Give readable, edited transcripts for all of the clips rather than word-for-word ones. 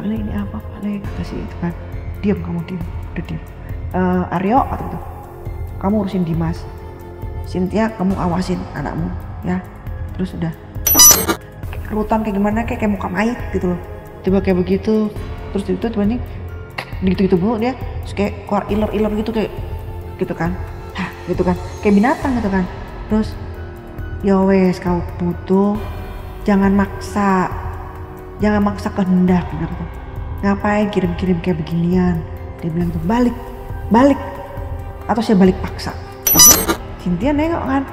Le ini apa Pak Le, kata si itu kan. Diam kamu, diam, udah diam. Aryo kata itu, kamu urusin Dimas, Cynthia kamu awasin anakmu ya. Terus udah kerutan kayak gimana, kayak muka mayat gitu loh, coba kayak begitu. Terus itu tiba-tiba gitu mulu dia, terus kayak keluar iler gitu, kayak gitu kan, hah gitu kan, kayak binatang gitu kan. Terus ya wes kau butuh, jangan maksa kehendak, bilang gitu. Ngapain kirim kayak beginian, dia bilang tuh, balik atau saya balik paksa. Cynthia nengok kan,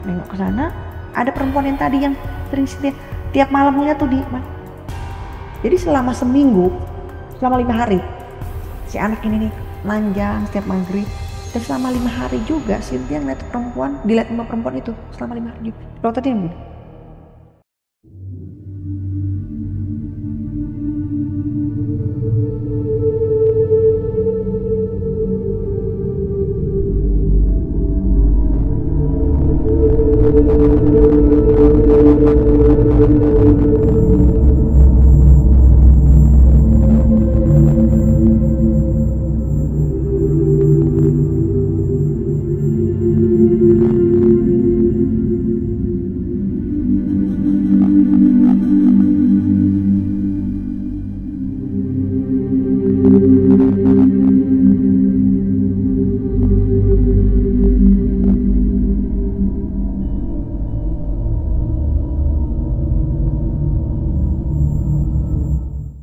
nengok ke sana, ada perempuan yang tadi yang sering Cynthia tiap malam lihat tuh di mana. Jadi selama seminggu, selama 5 hari si anak ini nih manjang setiap maghrib, dan selama 5 hari juga Cynthia ngeliat perempuan, dilihat sama perempuan itu selama 5 hari juga. Kalau tadi yang bilang,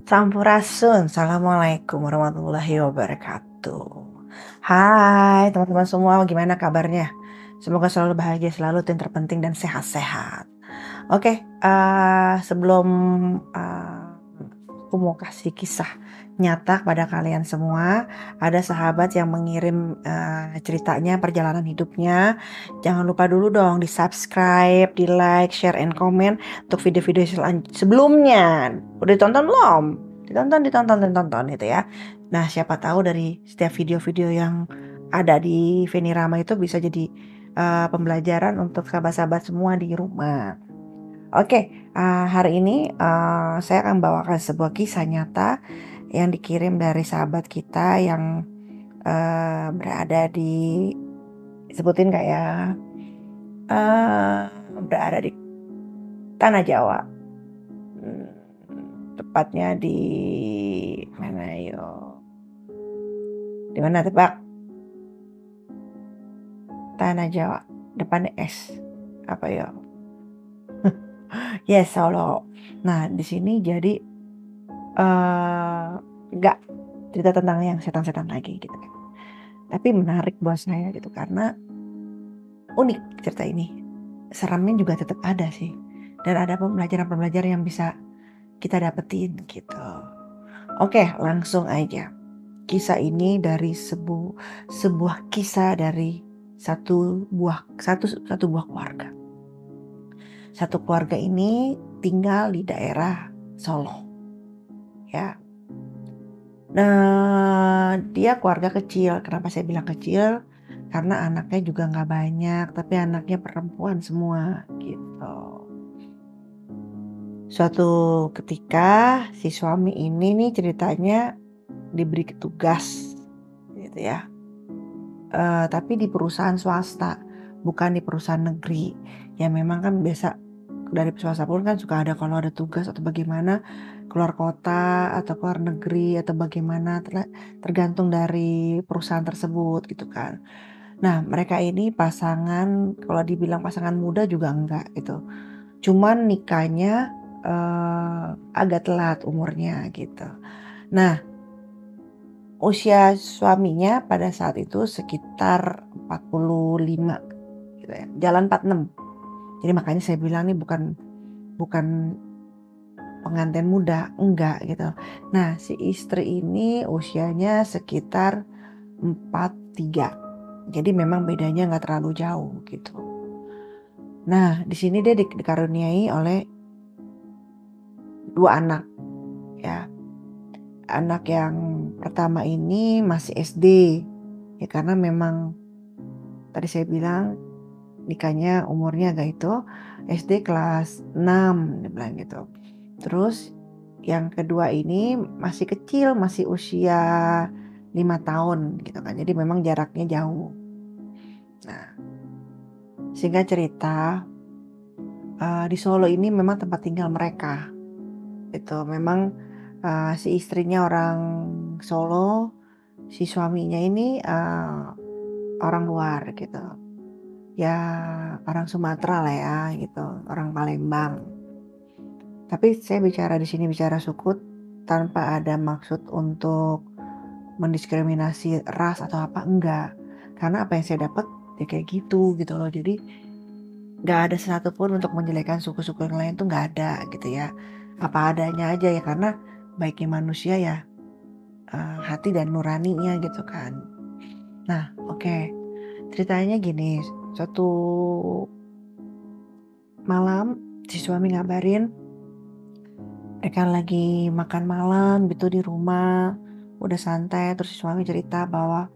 Sampurasun, Assalamualaikum warahmatullahi wabarakatuh. Hai teman-teman semua, gimana kabarnya? Semoga selalu bahagia, selalu yang terpenting dan sehat-sehat. Oke, sebelum aku mau kasih kisah nyata pada kalian semua, ada sahabat yang mengirim ceritanya, perjalanan hidupnya. Jangan lupa dulu dong di subscribe, di like, share, and comment untuk video-video sebelumnya. Udah ditonton belum? Ditonton gitu ya. Nah, siapa tahu dari setiap video-video yang ada di Venirama itu bisa jadi pembelajaran untuk sahabat-sahabat semua di rumah. Oke, hari ini saya akan bawakan sebuah kisah nyata yang dikirim dari sahabat kita yang berada di, sebutin gak ya, berada di Tanah Jawa, tepatnya di mana yo? Di mana tebak? Tanah Jawa, depannya S apa yo? Yes, Solo. Nah, di sini jadi nggak cerita tentang yang setan-setan lagi gitu kan. Tapi menarik buat saya gitu karena unik cerita ini. Seramnya juga tetap ada sih. Dan ada pembelajaran-pembelajaran yang bisa kita dapetin gitu. Oke, langsung aja. Kisah ini dari sebuah kisah dari satu buah keluarga. Satu keluarga ini tinggal di daerah Solo. Ya. Nah, dia keluarga kecil. Kenapa saya bilang kecil? Karena anaknya juga nggak banyak, tapi anaknya perempuan semua gitu. Suatu ketika si suami ini nih ceritanya diberi tugas gitu ya. Tapi di perusahaan swasta, bukan di perusahaan negeri. Ya memang kan biasa dari swasta pun kan suka ada kalau ada tugas atau bagaimana, keluar kota atau keluar negeri atau bagaimana, tergantung dari perusahaan tersebut gitu kan. Nah, mereka ini pasangan, kalau dibilang pasangan muda juga enggak gitu. Cuman nikahnya agak telat umurnya gitu. Nah, usia suaminya pada saat itu sekitar 45 gitu ya, jalan 46. Jadi makanya saya bilang nih bukan pengantin muda, enggak gitu. Nah, si istri ini usianya sekitar 43. Jadi memang bedanya nggak terlalu jauh gitu. Nah, di sini dia dikaruniai oleh 2 anak ya. Anak yang pertama ini masih SD. Ya karena memang tadi saya bilang nikahnya umurnya agak itu, SD kelas 6 dia bilang gitu. Terus yang kedua ini masih kecil, masih usia 5 tahun gitu kan, jadi memang jaraknya jauh. Nah, singkat cerita, di Solo ini memang tempat tinggal mereka, gitu. Memang, si istrinya orang Solo, si suaminya ini, orang luar gitu. Ya orang Sumatera lah ya gitu, orang Palembang. Tapi saya bicara di sini bicara suku tanpa ada maksud untuk mendiskriminasi ras atau apa, enggak. Karena apa yang saya dapat ya kayak gitu loh. Jadi nggak ada satupun untuk menjelekan suku-suku yang lain tuh nggak ada gitu ya. Apa adanya aja ya karena baiknya manusia ya hati dan nuraninya gitu kan. Nah, oke. Ceritanya gini, suatu malam si suami ngabarin mereka lagi makan malam gitu di rumah, udah santai, terus si suami cerita bahwa,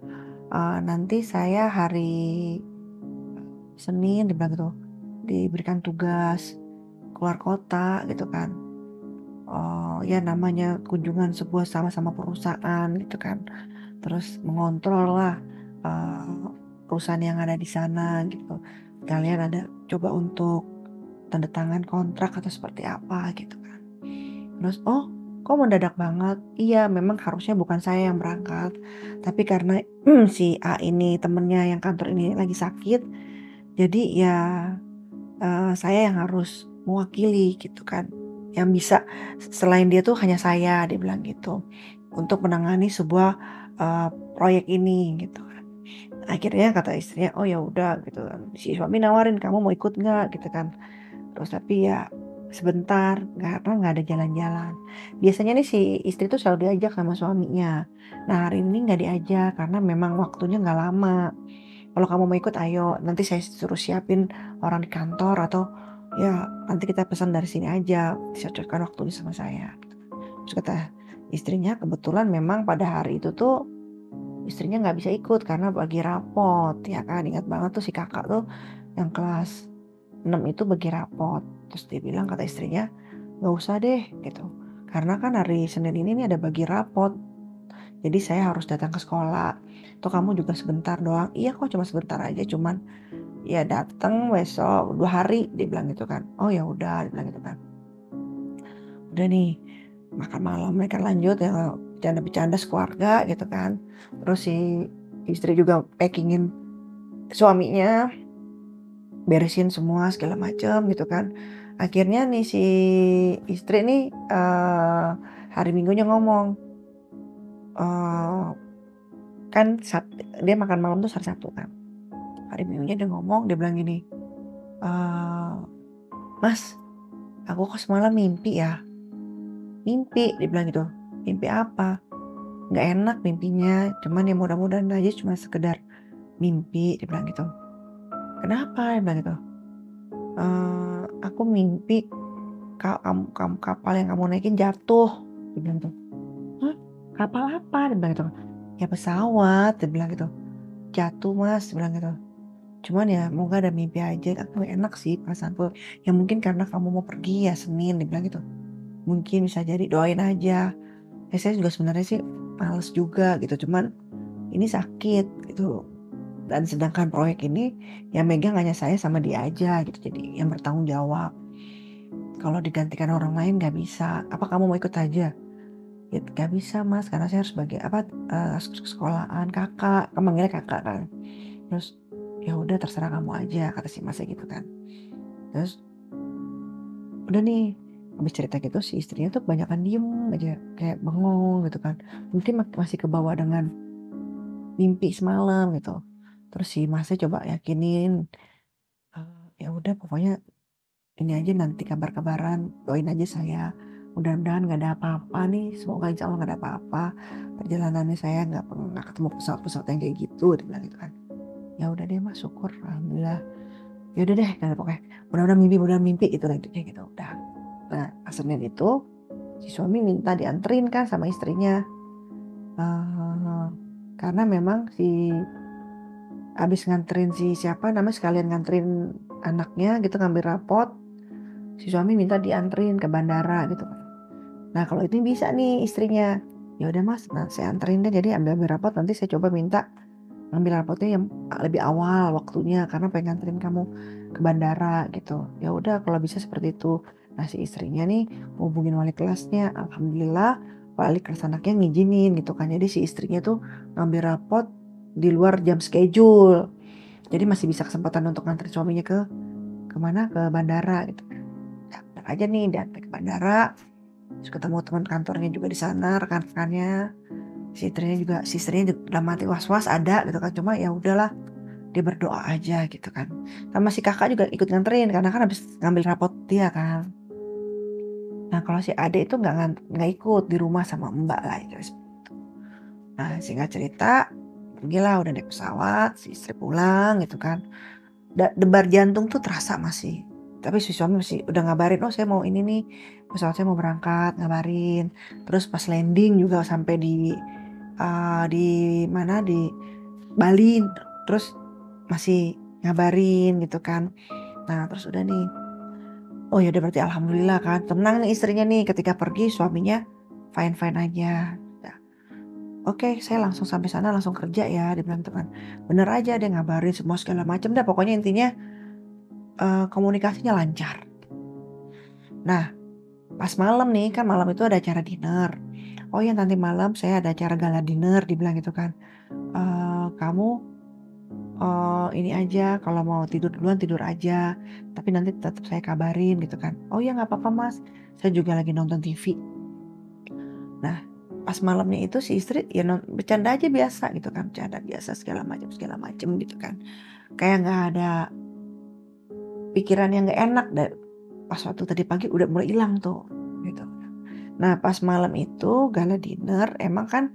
nanti saya hari Senin dia bilang gitu, diberikan tugas keluar kota gitu kan. Ya namanya kunjungan sebuah sama-sama perusahaan gitu kan. Terus mengontrol lah, perusahaan yang ada di sana gitu. Kalian ada coba untuk tanda tangan kontrak atau seperti apa gitu kan. Terus, "Oh, kok mendadak banget?" "Iya, memang harusnya bukan saya yang berangkat, tapi karena si A ini temennya yang kantor ini lagi sakit, jadi ya, saya yang harus mewakili," gitu kan. "Yang bisa selain dia tuh hanya saya," dia bilang gitu, "untuk menangani sebuah, proyek ini," gitu kan. Akhirnya kata istrinya, "Oh ya udah," gitu kan. Si suami nawarin, "Kamu mau ikut nggak?" Gitu kan. Terus tapi ya sebentar, karena nggak ada jalan-jalan. Biasanya nih si istri tuh selalu diajak sama suaminya. Nah hari ini nggak diajak karena memang waktunya nggak lama. Kalau kamu mau ikut ayo, nanti saya suruh siapin orang di kantor atau ya nanti kita pesan dari sini aja, cocokkan waktunya sama saya. Terus kata istrinya kebetulan memang pada hari itu tuh istrinya nggak bisa ikut karena bagi rapot ya kan. Ingat banget tuh si kakak tuh yang kelas 6 itu bagi rapot. Terus dia bilang kata istrinya, "Nggak usah deh," gitu. "Karena kan hari Senin ini nih ada bagi rapot. Jadi saya harus datang ke sekolah. Tuh kamu juga sebentar doang." "Iya kok cuma sebentar aja, cuman ya datang besok 2 hari," dia bilang gitu kan. "Oh ya udah," dia bilang gitu kan. Udah nih, makan malam mereka lanjut ya bercanda-bercanda sekeluarga gitu kan. Terus si istri juga packingin suaminya, beresin semua segala macem gitu kan. Akhirnya nih si istri nih, hari Minggunya ngomong, eee, kan dia makan malam tuh hari Sabtu kan. Hari Minggunya dia ngomong, dia bilang gini, eee, "Mas, aku kok semalam mimpi ya, mimpi," dia bilang gitu. "Mimpi apa?" "Nggak enak mimpinya, cuman ya mudah-mudahan aja cuma sekedar mimpi," dia bilang gitu. "Kenapa?" Dia bilang gitu. Aku mimpi kapal yang kamu naikin jatuh," dia bilang gitu. "Hah? Kapal apa?" Dia bilang gitu. "Ya pesawat," dia bilang gitu. "Jatuh Mas," dia bilang gitu. "Cuman ya moga ada mimpi aja, aku nggak enak sih perasaanku. Ya mungkin karena kamu mau pergi ya Senin," dia bilang gitu. "Mungkin bisa jadi, doain aja." Ya saya juga sebenarnya sih males juga gitu, cuman ini sakit gitu. Dan sedangkan proyek ini yang megang hanya saya sama dia aja gitu, jadi yang bertanggung jawab. Kalau digantikan orang lain nggak bisa, "Apa kamu mau ikut aja?" "Ya nggak bisa Mas, karena saya harus sekolahan Kakak," kan manggilnya Kakak kan. Terus, "Ya udah terserah kamu aja," kata si Masnya gitu kan. Terus udah nih, habis cerita gitu si istrinya tuh kebanyakan diem aja, kayak bengong gitu kan. Mungkin masih kebawa dengan mimpi semalam gitu. Terus si Masnya coba yakinin, "Ya udah pokoknya ini aja nanti kabar-kabaran, doain aja saya. Mudah-mudahan nggak ada apa-apa nih, semoga insya Allah nggak ada apa-apa. Perjalanannya saya nggak ketemu pesawat-pesawat yang kayak gitu," dia bilang gitu kan. "Ya udah deh Mas, syukur, alhamdulillah. Ya udah deh," kata pokoknya, mudah-mudahan mimpi," gitu lah intinya gitu, udah. Nah, pas Senin itu si suami minta dianterin kan sama istrinya, eee, karena memang abis nganterin siapa namanya, sekalian nganterin anaknya gitu ngambil rapot, si suami minta dianterin ke bandara gitu kan. Nah kalau ini bisa nih istrinya, ya udah Mas, nah saya anterin deh, jadi ambil rapot, nanti saya coba minta ngambil rapotnya yang lebih awal waktunya karena pengen nganterin kamu ke bandara gitu. Ya udah kalau bisa seperti itu. Nah si istrinya nih hubungin wali kelasnya, alhamdulillah wali kelas anaknya ngizinin gitu kan. Jadi si istrinya tuh ngambil rapot di luar jam schedule. Jadi masih bisa kesempatan untuk nganterin suaminya ke mana? Ke bandara gitu. Nah, bener aja nih diantar ke bandara, terus ketemu teman kantornya juga di sana, rekan-rekannya. Si istrinya juga dalam hati was-was ada gitu kan. Cuma ya udahlah, dia berdoa aja gitu kan. Sama si kakak juga ikut nganterin karena kan habis ngambil rapot dia kan. Nah kalau si ade itu nggak ikut di rumah sama mbak lah itu. Nah singkat cerita, pergilah udah naik pesawat, si istri pulang gitu kan. Debar jantung tuh terasa masih. Tapi si suami masih udah ngabarin, oh saya mau ini nih, pesawat saya mau berangkat, ngabarin. Terus pas landing juga sampai di mana di Bali, terus masih ngabarin gitu kan. Nah terus udah nih, oh ya udah berarti alhamdulillah kan, tenang nih istrinya nih ketika pergi suaminya fine fine aja. Nah, oke saya langsung sampai sana langsung kerja ya, dia bilang teman. Bener aja dia ngabarin semua segala macam dah, pokoknya intinya komunikasinya lancar. Nah pas malam nih kan, malam itu ada acara dinner. Oh ya nanti malam saya ada acara gala dinner, dibilang gitu kan. Kamu ini aja, kalau mau tidur duluan tidur aja, tapi nanti tetap saya kabarin gitu kan. Oh ya nggak apa-apa Mas, saya juga lagi nonton TV. Nah pas malamnya itu si istri ya bercanda aja biasa gitu kan, bercanda biasa segala macam gitu kan. Kayak nggak ada pikiran yang nggak enak dan pas waktu tadi pagi udah mulai hilang tuh gitu. Nah pas malam itu gala dinner emang kan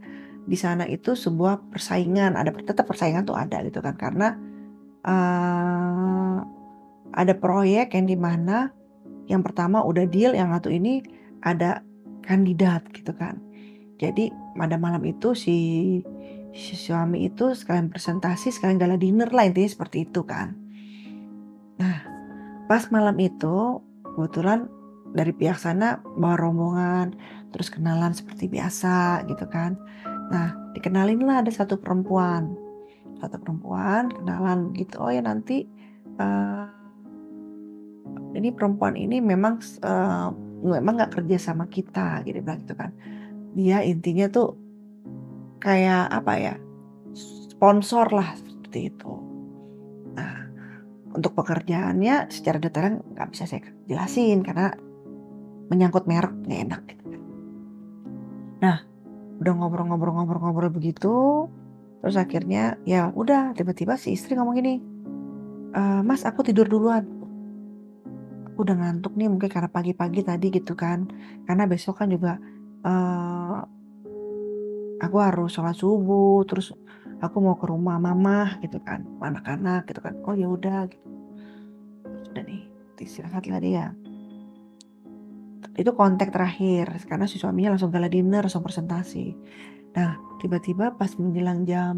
di sana itu sebuah persaingan, ada tetap persaingan tuh ada gitu kan, karena eh ada proyek yang dimana yang pertama udah deal, yang satu ini ada kandidat gitu kan. Jadi pada malam itu si suami itu sekalian presentasi, sekalian gala dinner lah, intinya seperti itu kan. Nah pas malam itu kebetulan dari pihak sana bawa rombongan, terus kenalan seperti biasa gitu kan. Nah dikenalin lah ada satu perempuan kenalan gitu. Oh ya nanti eh, ini perempuan ini memang nggak kerja sama kita gitu bilang gitu kan. Dia intinya tuh kayak apa ya, sponsor lah seperti itu. Nah untuk pekerjaannya secara detail nggak bisa saya jelasin karena menyangkut merek nggak enak gitu. Nah udah ngobrol-ngobrol begitu, terus akhirnya ya udah tiba-tiba si istri ngomong gini, Mas aku tidur duluan. Aku udah ngantuk nih mungkin karena pagi-pagi tadi gitu kan. Karena besok kan juga eh aku harus sholat subuh, terus aku mau ke rumah mama gitu kan, anak-anak gitu kan. Oh ya udah gitu. Terus udah nih, istirahatlah dia. Itu kontak terakhir karena si suaminya langsung gala dinner, langsung presentasi. Nah, tiba-tiba pas menjelang jam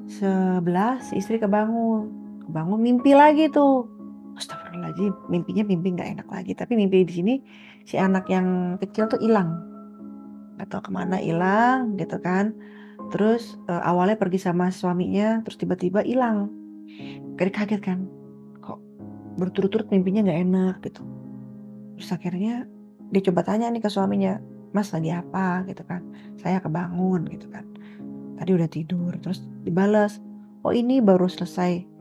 11 si istri kebangun. Kebangun mimpi lagi tuh. Astagfirullahaladzim, mimpinya mimpi nggak enak lagi. Tapi mimpi di sini si anak yang kecil tuh hilang, nggak tahu kemana hilang gitu kan. Terus awalnya pergi sama suaminya, terus tiba-tiba hilang. Kayak kaget kan, kok berturut-turut mimpinya nggak enak gitu. Terus akhirnya dia coba tanya nih ke suaminya, Mas lagi apa gitu kan. Saya kebangun gitu kan. Tadi udah tidur, terus dibalas, oh ini baru selesai.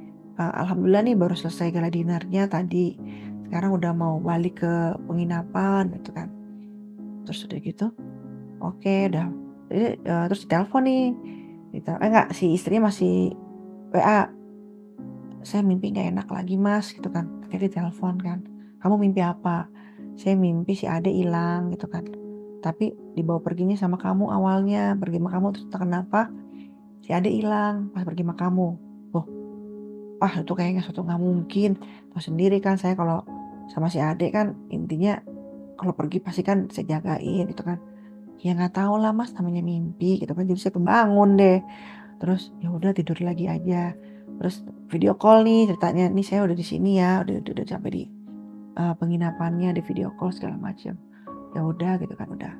Alhamdulillah nih baru selesai gala dinernya tadi. Sekarang udah mau balik ke penginapan gitu kan. Terus udah gitu, oke udah. Jadi, terus ditelepon nih. Enggak, si istrinya masih WA. Saya mimpi nggak enak lagi mas gitu kan. Akhirnya ditelepon kan. Kamu mimpi apa? Saya mimpi si Ade hilang gitu kan. Tapi dibawa perginya sama kamu awalnya. Pergi sama kamu terus entah kenapa si Ade hilang pas pergi sama kamu. Loh, itu kayaknya suatu nggak mungkin. Tahu sendiri kan saya kalau sama si Ade kan intinya kalau pergi pasti kan saya jagain gitu kan. Ya nggak tahu lah mas namanya mimpi gitu kan. Jadi saya kebangun deh. Terus ya udah tidur lagi aja. Terus video call nih ceritanya, nih saya udah di sini ya, udah sampai di penginapannya, di video call segala macam. Ya udah gitu kan, udah,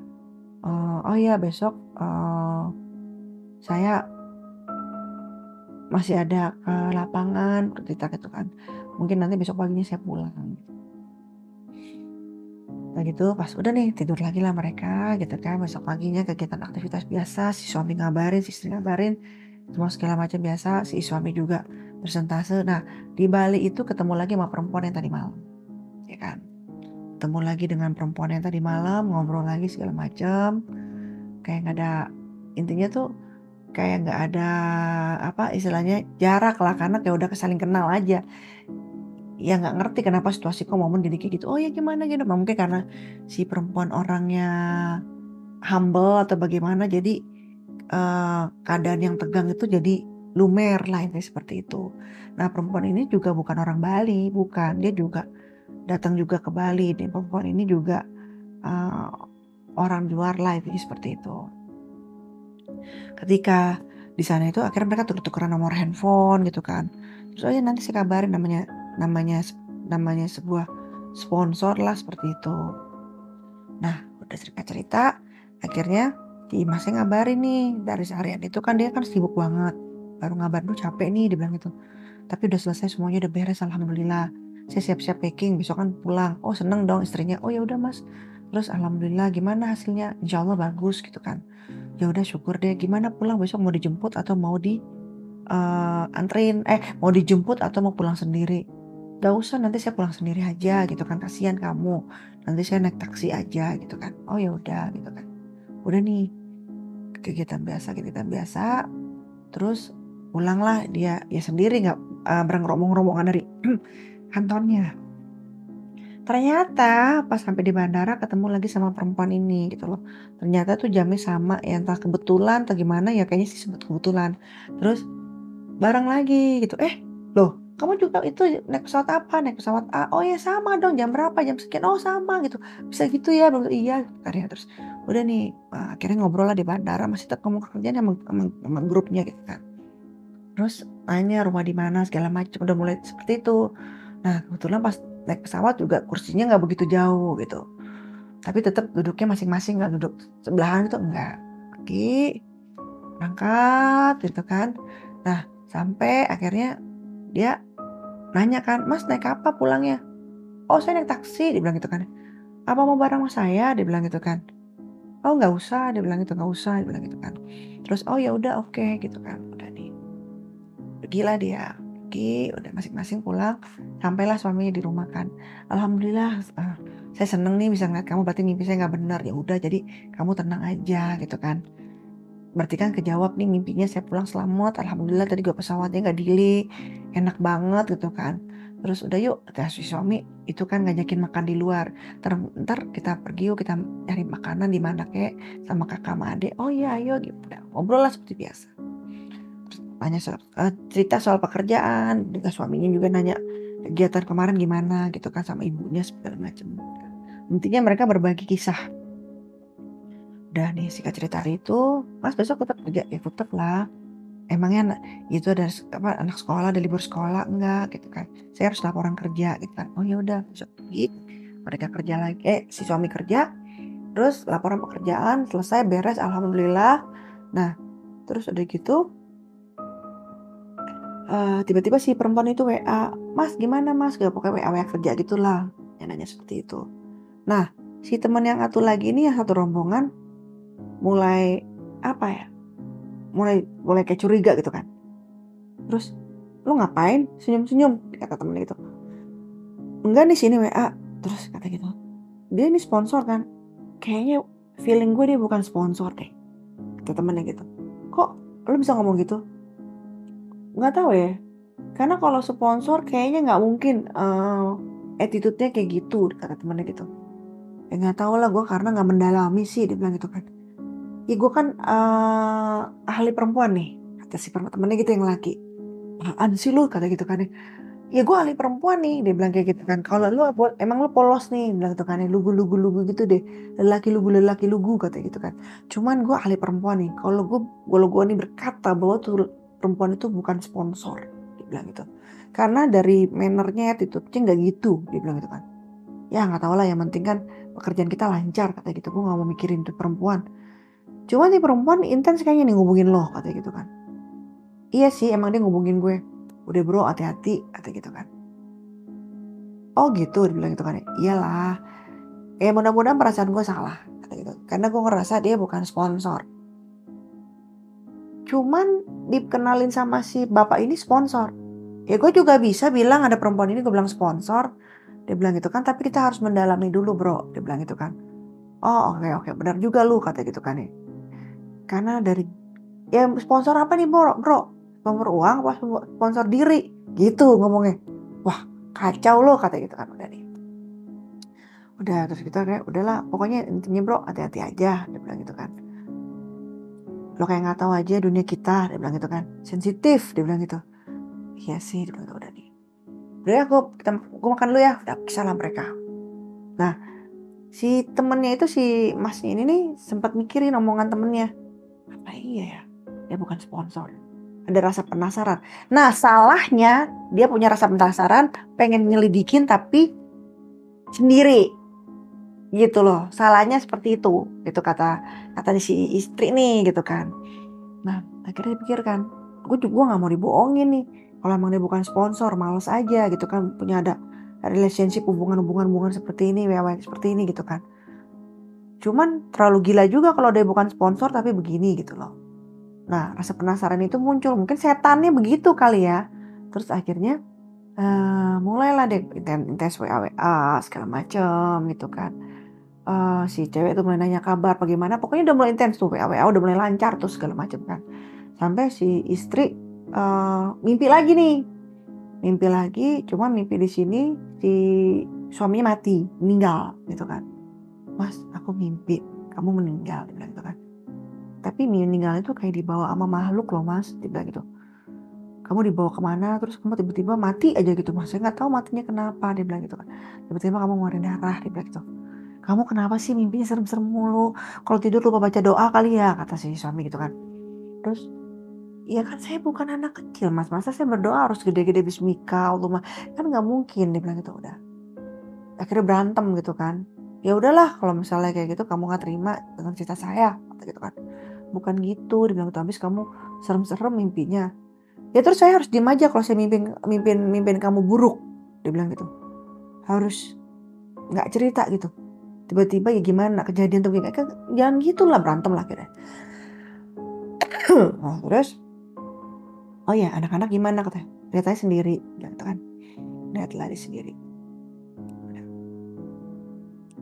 "Oh iya besok, saya masih ada ke lapangan," cerita gitu kan, "mungkin nanti besok paginya saya pulang." Udah gitu pas udah nih tidur lagi lah mereka gitu kan, besok paginya kegiatan aktivitas biasa, si suami ngabarin, si istri ngabarin, semua segala macam biasa, si suami juga persentase. Nah, di Bali itu ketemu lagi sama perempuan yang tadi malam, ya kan. Ketemu lagi dengan perempuan yang tadi malam, ngobrol lagi segala macam, kayak nggak ada intinya tuh kayak nggak ada apa istilahnya jarak lah karena kayak udah saling kenal aja. Ya nggak ngerti kenapa situasi kok momen jadi kayak gitu, "Oh ya gimana gini," mungkin karena si perempuan orangnya humble atau bagaimana jadi, keadaan yang tegang itu jadi lumer lah intinya seperti itu. Nah perempuan ini juga bukan orang Bali, bukan, dia juga datang juga ke Bali, dan perempuan ini juga, eee, orang luar lah intinya seperti itu. Ketika di sana itu akhirnya mereka tuker-tukeran nomor handphone gitu kan. Terus, "Oh ya nanti saya kabarin," namanya namanya sebuah sponsor lah seperti itu. Nah udah cerita-cerita, akhirnya si Masnya ngabarin nih, dari seharian itu kan dia kan sibuk banget, baru ngabarin, "Duh capek nih," dia bilang gitu, "tapi udah selesai semuanya udah beres alhamdulillah. Saya siap-siap packing besok kan pulang." Oh seneng dong istrinya, "Oh ya udah Mas." Terus, "Alhamdulillah gimana hasilnya?" "Insya Allah bagus," gitu kan. "Ya udah syukur deh, gimana pulang besok mau dijemput atau mau anterin? Mau dijemput atau mau pulang sendiri?" "Nggak usah nanti saya pulang sendiri aja," gitu kan, "kasihan kamu, nanti saya naik taksi aja," gitu kan. "Oh ya udah," gitu kan. Udah nih, kegiatan biasa, terus pulanglah dia, ya sendiri nggak, bareng rombongan dari kantornya. Ternyata pas sampai di bandara ketemu lagi sama perempuan ini gitu loh. Ternyata tuh jamnya sama ya entah kebetulan atau gimana ya kayaknya sih sebut kebetulan. Terus bareng lagi gitu, loh kamu juga itu naik pesawat apa? Naik pesawat A." "Oh ya sama dong jam berapa? Jam sekian." "Oh sama," gitu. "Bisa gitu ya?" Bilang, "Iya," kan ya. Terus udah nih, akhirnya ngobrol lah di bandara masih tetap ngomong kerjaan sama grupnya gitu kan. Terus nanya rumah di mana segala macam, udah mulai seperti itu. Nah, kebetulan pas naik pesawat juga kursinya nggak begitu jauh gitu, tapi tetap duduknya masing-masing, nggak duduk sebelahan gitu, enggak. Pergi, berangkat gitu kan. Nah, sampai akhirnya dia nanya kan, "Mas naik apa pulangnya?" "Oh saya naik taksi," dia bilang gitu kan. "Apa mau bareng sama saya?" Dia bilang gitu kan. "Oh nggak usah," dia bilang gitu, "nggak usah," dia bilang gitu kan. Terus, "Oh ya udah oke," gitu kan. Udah nih. Pergilah dia, pergi, udah masing-masing pulang, sampailah suaminya di rumah kan. "Alhamdulillah, saya seneng nih bisa ngeliat kamu, berarti mimpi saya nggak benar. Ya udah jadi kamu tenang aja," gitu kan. Berarti kan kejawab nih mimpinya saya pulang selamat, alhamdulillah tadi juga pesawatnya nggak delay, enak banget gitu kan. Terus, "Udah yuk," kata si suami itu kan ngajakin makan di luar, "Entar kita pergi yuk, kita cari makanan di mana kek, sama kakak sama adek." "Oh iya ayo," gitu. Udah ngobrol lah seperti biasa. Tanya cerita soal pekerjaan, juga suaminya juga nanya kegiatan kemarin gimana gitu kan sama ibunya segala macam. Intinya mereka berbagi kisah. Udah nih singkat cerita hari itu, "Mas besok tetap kerja?" "Ya tetep lah. Emangnya itu ada anak sekolah, ada libur sekolah?" "Enggak," gitu kan. "Saya harus laporan kerja," gitu kan. "Oh ya udah besok pagi mereka kerja lagi si suami kerja, terus laporan pekerjaan selesai beres alhamdulillah. Nah, terus udah gitu tiba-tiba si perempuan itu WA, "Mas gimana Mas?" Gitu, pokoknya WA-WA kerja gitulah, dia nanya seperti itu. Nah, si temen yang satu lagi ini yang satu rombongan mulai, apa ya, mulai mulai kayak curiga gitu kan. Terus, "Lu ngapain senyum-senyum?" Kata temennya gitu. "Enggak nih sini WA." Terus kata gitu, "Dia ini sponsor kan, kayaknya feeling gue dia bukan sponsor deh," kata temennya gitu. "Kok lu bisa ngomong gitu?" "Nggak tahu ya, karena kalau sponsor kayaknya nggak mungkin, attitude-nya kayak gitu," kata temennya gitu. "Ya nggak tahu lah gue karena nggak mendalami sih," dia bilang gitu kan. "Ya gue kan, ahli perempuan nih," kata si temennya gitu yang laki. "Apaan sih lu?" Kata gitu kan ya. "Ya gue ahli perempuan nih," dia bilang kayak gitu kan. "Kalau lu emang lu polos nih," bilang gitu kan ya, "lugu-lugu-lugu gitu deh, lelaki lugu," kata gitu kan. "Cuman gue ahli perempuan nih, kalau gue nih berkata bahwa tuh perempuan itu bukan sponsor," dia bilang gitu. "Karena dari manner-nya, attitude-nya nggak gitu," dia bilang gitu kan. Ya nggak tahu lah yang penting kan pekerjaan kita lancar, kata gitu. Gue nggak mau mikirin tuh perempuan. Cuma nih perempuan intens kayaknya nih ngubungin lo, kata gitu kan. Iya sih, emang dia ngubungin gue. Udah bro, hati-hati, kata gitu kan. Oh gitu, dia bilang gitu kan. Iyalah, mudah-mudahan perasaan gue salah, kata gitu. Karena gue ngerasa dia bukan sponsor. Cuman dikenalin sama si bapak ini sponsor. Ya gue juga bisa bilang ada perempuan ini, gue bilang sponsor. Dia bilang gitu kan, tapi kita harus mendalami dulu bro. Dia bilang gitu kan. Oh oke, benar juga lu, kata gitu kan ya. Karena dari, ya sponsor apa nih bro? Sponsor uang apa sponsor diri? Gitu ngomongnya. Wah kacau lo, kata gitu kan. Udah nih. Udah, terus kita kayak udahlah, pokoknya intinya bro hati-hati aja, dia bilang gitu kan. Lo kayak nggak tahu aja dunia kita, dia bilang gitu kan. Sensitif, dia bilang gitu. Iya sih, dia bilang gitu. Udah nih. Udah ya, gue makan dulu ya. Udah salah mereka. Nah, si temennya itu, si masnya ini nih sempat mikirin omongan temennya. Apa iya ya? Dia bukan sponsor. Ada rasa penasaran. Nah, salahnya dia punya rasa penasaran, pengen nyelidikin tapi sendiri. Gitu loh. Salahnya seperti itu. Gitu kata si istri nih gitu kan. Nah, akhirnya dipikirkan, gue juga nggak mau dibohongin nih. Kalau emang dia bukan sponsor, males aja gitu kan, punya ada relationship, hubungan seperti ini, WW seperti ini gitu kan. Cuman terlalu gila juga kalau dia bukan sponsor tapi begini gitu loh. Nah, rasa penasaran itu muncul, mungkin setannya begitu kali ya. Terus akhirnya mulailah deh intens WA segala macem gitu kan. Si cewek tuh mulai nanya kabar bagaimana, pokoknya udah mulai intens tuh WA udah mulai lancar tuh segala macam kan. Sampai si istri mimpi lagi nih. Mimpi lagi, cuma mimpi di sini si suaminya mati, meninggal gitu kan. Mas, aku mimpi kamu meninggal, dia bilang gitu kan. Tapi meninggal itu kayak dibawa sama makhluk loh mas, dia bilang gitu. Kamu dibawa kemana, terus kamu tiba-tiba mati aja gitu mas. Saya nggak tahu matinya kenapa, dia bilang gitu kan. Tiba-tiba kamu ngeluarin darah, dia bilang gitu. Kamu kenapa sih mimpinya serem-serem mulu? Kalau tidur lupa baca doa kali ya, kata si suami gitu kan. Terus, ya kan saya bukan anak kecil mas, masa saya berdoa harus gede-gede bismika Allahumma, kan nggak mungkin, dia bilang gitu. Udah akhirnya berantem gitu kan. Ya udahlah kalau misalnya kayak gitu kamu nggak terima dengan cerita saya, kata gitu kan. Bukan gitu, dia bilang gitu. Habis kamu serem-serem mimpinya, ya terus saya harus diem aja kalau saya mimpin kamu buruk, dia bilang gitu. Harus nggak cerita gitu, tiba-tiba ya gimana kejadian tuh kayak jangan gitulah, berantem lah akhirnya. Nah, terus oh ya anak-anak gimana, katanya lihat aja sendiri gitu kan. Lihat lari sendiri.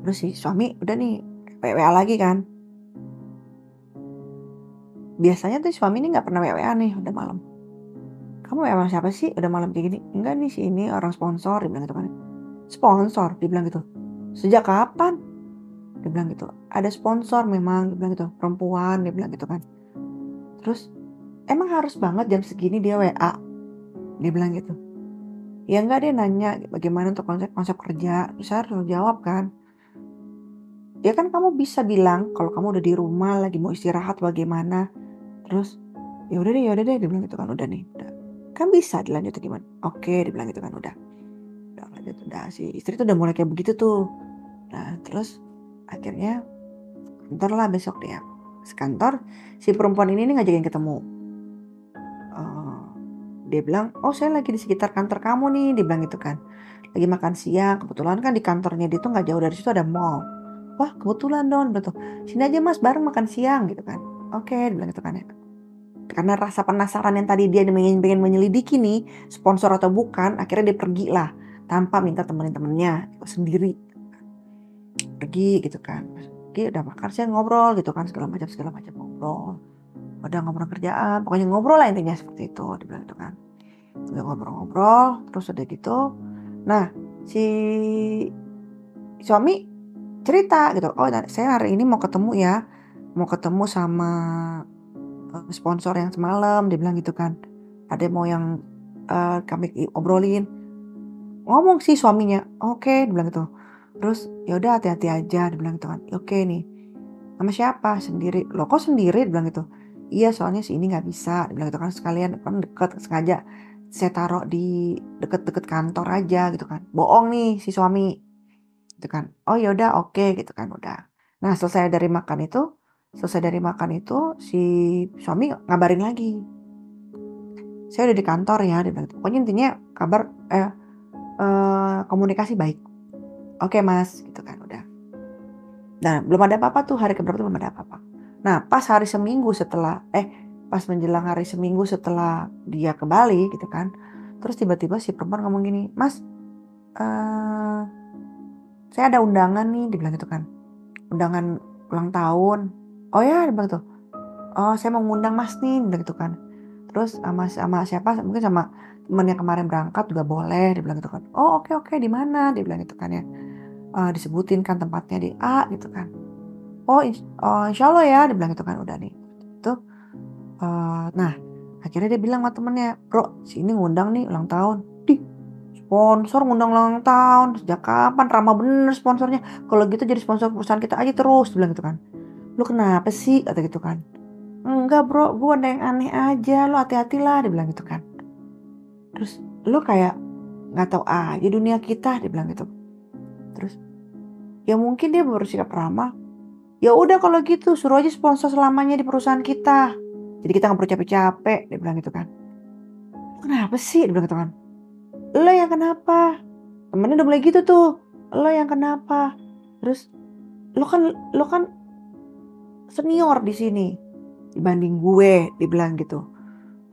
Terus si suami udah nih WA lagi kan. Biasanya tuh suami ini nggak pernah WA nih udah malam. Kamu WA siapa sih udah malam kayak gini? Enggak nih, si ini orang sponsor, dia bilang gitu kan. Sponsor, dia bilang gitu. Sejak kapan? Dia bilang gitu. Ada sponsor memang, dia bilang gitu. Perempuan, dia bilang gitu kan. Terus emang harus banget jam segini dia WA? Dia bilang gitu. Ya enggak, dia nanya bagaimana untuk konsep kerja. Terus saya harus jawab kan. Ya kan kamu bisa bilang kalau kamu udah di rumah lagi mau istirahat bagaimana. Terus ya udah deh, dia bilang gitu kan. Udah nih, udah. Kan bisa dilanjutin gimana? Oke, dia bilang gitu kan. Udah lanjut, udah si istri tuh udah mulai kayak begitu tuh. Nah terus akhirnya ntar lah besok dia sekantor, si perempuan ini nih ngajakin ketemu. Dia bilang, oh saya lagi di sekitar kantor kamu nih, dia bilang gitu kan. Lagi makan siang, kebetulan kan di kantornya dia tuh nggak jauh dari situ ada mall. Wah kebetulan dong, betul. Sini aja mas bareng makan siang gitu kan. Oke, dia bilang gitu kan ya. Karena rasa penasaran yang tadi dia pengen menyelidiki nih, sponsor atau bukan, akhirnya dia pergi lah tanpa minta temen-temennya, sendiri pergi gitu kan. Pergi udah makan siang, ngobrol gitu kan, segala macam ngobrol. Udah ngobrol kerjaan, pokoknya ngobrol lah intinya seperti itu, dia bilang gitu kan. Udah ngobrol-ngobrol, terus udah gitu. Nah, si suami cerita gitu, oh saya hari ini mau ketemu ya, mau ketemu sama sponsor yang semalam, dia bilang gitu kan. Ada mau yang kami obrolin. Ngomong sih suaminya, oke, dia bilang gitu. Terus ya udah hati-hati aja, dia bilang gitu kan. Oke nih, sama siapa? Sendiri. Loh kok sendiri? Dia bilang gitu. Iya soalnya si ini nggak bisa, dia bilang gitu kan, sekalian kan deket, sengaja saya taruh di deket-deket kantor aja gitu kan. Bohong nih si suami. gitu kan. Oh ya udah oke gitu kan udah. Nah selesai dari makan itu si suami ngabarin lagi, "Saya udah di kantor ya," dia bilang gitu. Pokoknya intinya kabar komunikasi baik. "Oke Mas," gitu kan udah. Nah belum ada apa-apa tuh hari keberapa tuh belum ada apa-apa. Nah pas menjelang hari seminggu setelah dia ke Bali gitu kan, terus tiba-tiba si perempuan ngomong gini, "Mas, eee, saya ada undangan nih," dia bilang gitu kan, "undangan ulang tahun." "Oh ya?" Dia bilang gitu. "Oh saya mau ngundang Mas nih," dia bilang gitu kan. Terus sama siapa, mungkin sama temen yang kemarin berangkat juga boleh, dia bilang gitu kan. "Oh oke oke, di mana?" Dia bilang gitu kan ya. Disebutin kan tempatnya di A gitu kan. "Oh insyaallah ya," dia bilang gitu kan, udah nih. Itu, nah akhirnya dia bilang sama temennya, "Bro, si ini ngundang nih ulang tahun." "Dih, sponsor ngundang ulang tahun, sejak kapan? Ramah bener sponsornya. Kalau gitu jadi sponsor perusahaan kita aja terus," dia bilang gitu kan. "Lu kenapa sih?" Kata gitu kan. "Enggak Bro, gue ada yang aneh aja, lu hati-hatilah," dia bilang gitu kan. Terus, "Lu kayak nggak tahu aja dunia kita," dia bilang gitu. Terus, ya mungkin dia bersikap ramah, "Ya udah kalau gitu suruh aja sponsor selamanya di perusahaan kita. Jadi kita nggak perlu capek-capek," dia bilang gitu kan. "Kenapa sih?" Dia bilang gitu kan. "Lo yang kenapa?" Temennya udah mulai gitu tuh. "Lo yang kenapa? Terus lo kan senior di sini dibanding gue," dibilang gitu.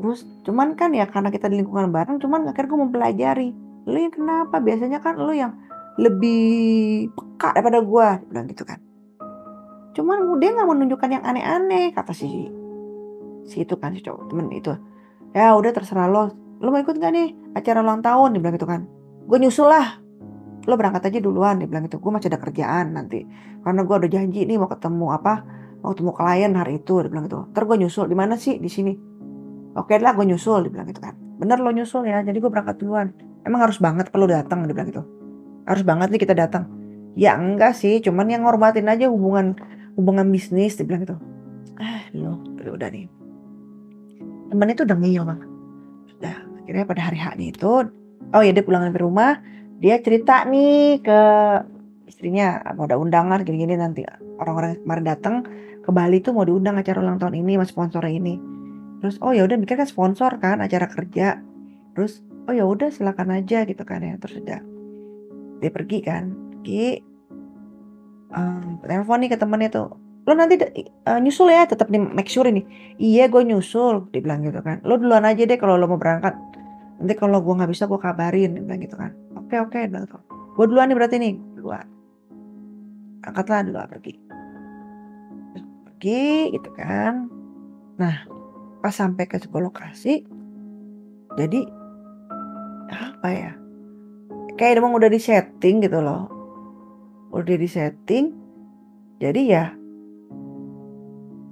Terus cuman kan ya karena kita di lingkungan bareng, cuman akhirnya gue mempelajari, "Lu yang kenapa? Biasanya kan lu yang lebih peka daripada gua," dia bilang gitu kan. Cuman dia nggak menunjukkan yang aneh-aneh, kata si itu kan, si cowok temen itu. "Ya udah terserah lo, lo mau ikut nggak nih acara ulang tahun?" Dia bilang gitu kan. "Gue nyusul lah, lo berangkat aja duluan," dia bilang gitu. "Gue masih ada kerjaan nanti, karena gue udah janji nih mau ketemu klien hari itu," dia bilang gitu. "Ntar gue nyusul." "Di mana sih?" "Di sini." "Oke lah gue nyusul," dia bilang gitu kan. "Bener lo nyusul ya, jadi gue berangkat duluan." "Emang harus banget perlu datang?" Dia bilang gitu. "Harus banget nih kita datang." "Ya enggak sih, cuman yang ngormatin aja hubungan hubungan bisnis," dia bilang gitu. Ya udah nih. Temennya tuh udah ngeyel banget. Udah, akhirnya pada hari H-nya itu, oh ya dia pulang sampai rumah, dia cerita nih ke istrinya, mau ada undangan gini-gini nanti orang-orang yang kemarin datang ke Bali tuh mau diundang acara ulang tahun ini sama sponsornya ini. Terus, oh ya udah mikir kan sponsor kan acara kerja. Terus, oh ya udah silakan aja gitu kan ya. Terus udah dia pergi kan, pergi, telepon nih ke temennya tuh, "Lo nanti nyusul ya, tetap nih make sure ini." "Iya gue nyusul," dia bilang gitu kan. "Lo duluan aja deh kalau lo mau berangkat. Nanti kalau gue nggak bisa gue kabarin," dia bilang gitu kan. "Oke oke," dia bilang gitu. "Gue duluan nih berarti nih, duluan." Angkatlah duluan pergi. Terus pergi gitu kan. Nah, pas sampai ke sebuah lokasi, jadi apa ya, kayak emang udah di-setting gitu loh. Udah di-setting, jadi ya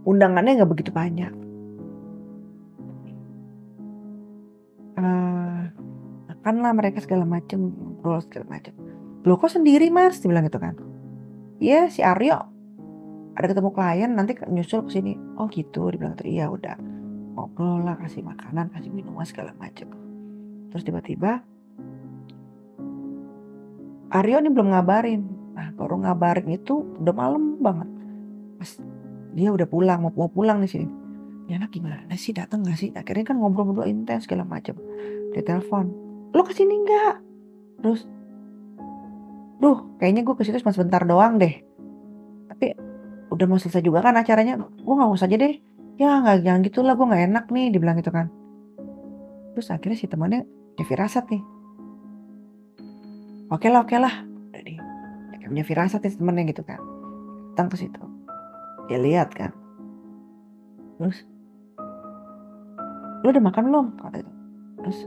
undangannya nggak begitu banyak. Eee, Makanlah mereka segala macem, ngobrol segala macem. "Loh kok sendiri Mas?" Dia bilang gitu kan. "Iya si Aryo ada ketemu klien nanti nyusul ke sini." "Oh gitu," dia bilang gitu. "Iya udah." Ngobrol lah, kasih makanan, kasih minuman segala macem. Terus tiba-tiba Aryo nih belum ngabarin. Nah baru ngabarin itu udah malam banget. Pas dia udah pulang, mau pulang nih sini. "Ini anak gimana sih, dateng nggak sih?" Akhirnya kan ngobrol berdua intens segala macem. Dia telepon, "Lo kesini nggak?" Terus, "Duh kayaknya gue ke situ cuma sebentar doang deh. Tapi udah mau selesai juga kan acaranya, gue nggak usah aja deh." "Ya nggak jangan gitu lah, gue nggak enak nih," dibilang gitu kan. Terus akhirnya si temannya punya firasat nih, oke lah," udah deh. Kayak punya firasat nih si temennya gitu kan. Datang ke situ, dia lihat kan. Terus, "Lu udah makan belum?" Kata itu. Terus,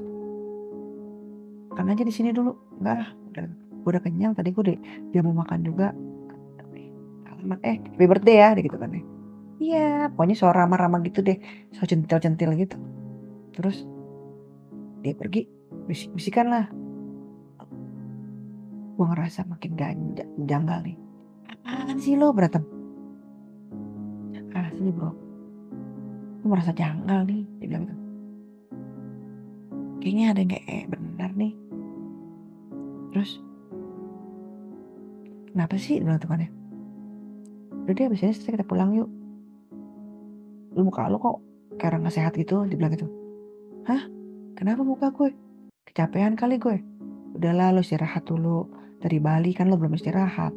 "Makan aja di sini dulu." "Enggak ah, gue udah kenyang tadi gue dia mau makan juga." Alamat, happy birthday ya, dia gitu kan ya. Iya, pokoknya so ramah-ramah gitu deh, so centil-centil gitu. Terus dia pergi, bisik-bisikan lah. Gua ngerasa makin janggal nih. "Apaan sih lo berantem?" "Asli bro, gue merasa janggal nih," dia bilang gitu. "Kayaknya ada yang kayak benar nih." Terus Kenapa sih? Bilang temannya. Udah deh abis ini selesai kita pulang yuk. Lu muka lu kok kayak orang gak sehat gitu, dibilang gitu. Hah? Kenapa muka gue? Kecapean kali gue. Udahlah lu istirahat dulu. Dari Bali kan lu belum istirahat.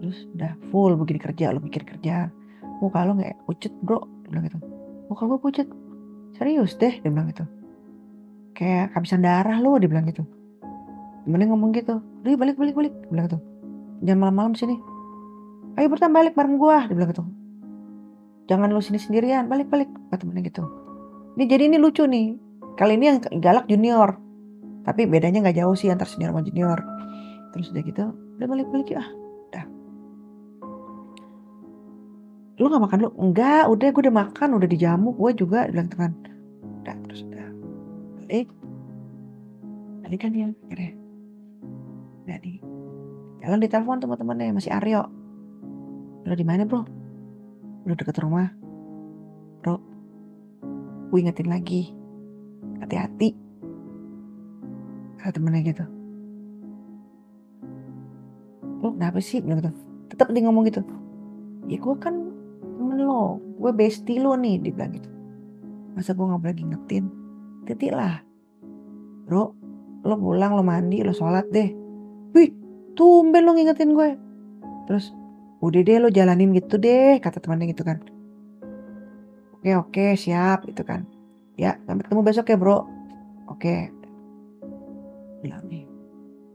Terus udah full begini kerja, lu mikir kerja. Muka lu gak pucet bro, dia bilang gitu. Muka gue pucet. Serius deh, dia bilang gitu. Kayak kehabisan darah lu, dia bilang gitu. Temennya ngomong gitu. Udah balik, dia bilang gitu. Jangan malam-malam sini. Ayo Bertan balik bareng gua, dia bilang gitu. Jangan lu sini sendirian, balik, kata temennya gitu. Jadi ini lucu nih. Kali ini yang galak junior. Tapi bedanya gak jauh sih antar senior sama junior. Terus udah gitu, udah balik yuk ah. Udah. Lu gak makan lu? Enggak, udah gue udah makan, udah dijamu. Gue juga bilang teman. Udah, terus udah. Balik kan ya, akhirnya. Udah nih. Jalan ditelepon teman-temannya, masih Aryo. Lu di mana bro? Lu deket rumah. Bro, gue ingetin lagi. Hati-hati. Kata temennya gitu. Lu kenapa sih? Bilang gitu. Tetap dia ngomong gitu. Ya gue kan temen lo. Gue bestie lo nih. Dia bilang gitu. Masa gue gak boleh ngingetin? Titik lah. Bro, lo pulang, lo mandi, lo sholat deh. Wih, tumben lo ngingetin gue. Terus, udah deh lo jalanin gitu deh. Kata temannya gitu kan. Oke, siap gitu kan. Ya, sampai ketemu besok ya bro. Oke. Bilang nih.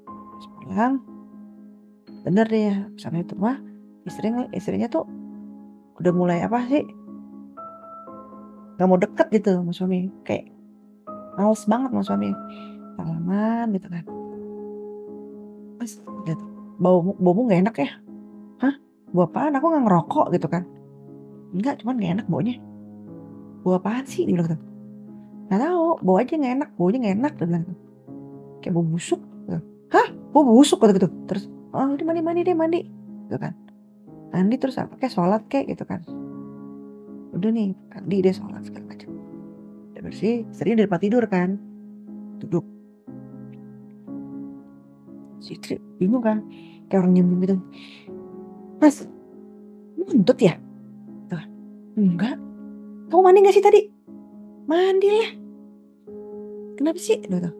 Terus pulang. Bener deh ya. Sampai itu mah istrinya tuh udah mulai apa sih? Gak mau deket gitu sama suami. Kayak males banget sama suami. Salaman gitu kan. Mas, gitu. Baumu gak enak ya? Hah? Bau apaan? Aku gak ngerokok gitu kan. Enggak, cuman gak enak baunya. Bau apaan sih? Dia bilang gitu. Gak tahu, bau aja gak enak. Baunya gak enak, dia bilang gitu. Kayak bau busuk gitu. Hah? Bau busuk gitu. Terus, oh ini mandi gitu kan. Mandi terus apa kayak sholat kayak gitu kan. Udah nih, mandi deh sholat segala macam. Udah bersih, istrinya di depan tidur kan. Duduk. Si istri bingung kan. Kayak orang nyembung gitu. Mas, ngentut ya? Tuh. Enggak. Kamu mandi gak sih tadi? Mandi lah. Kenapa sih? Tuh.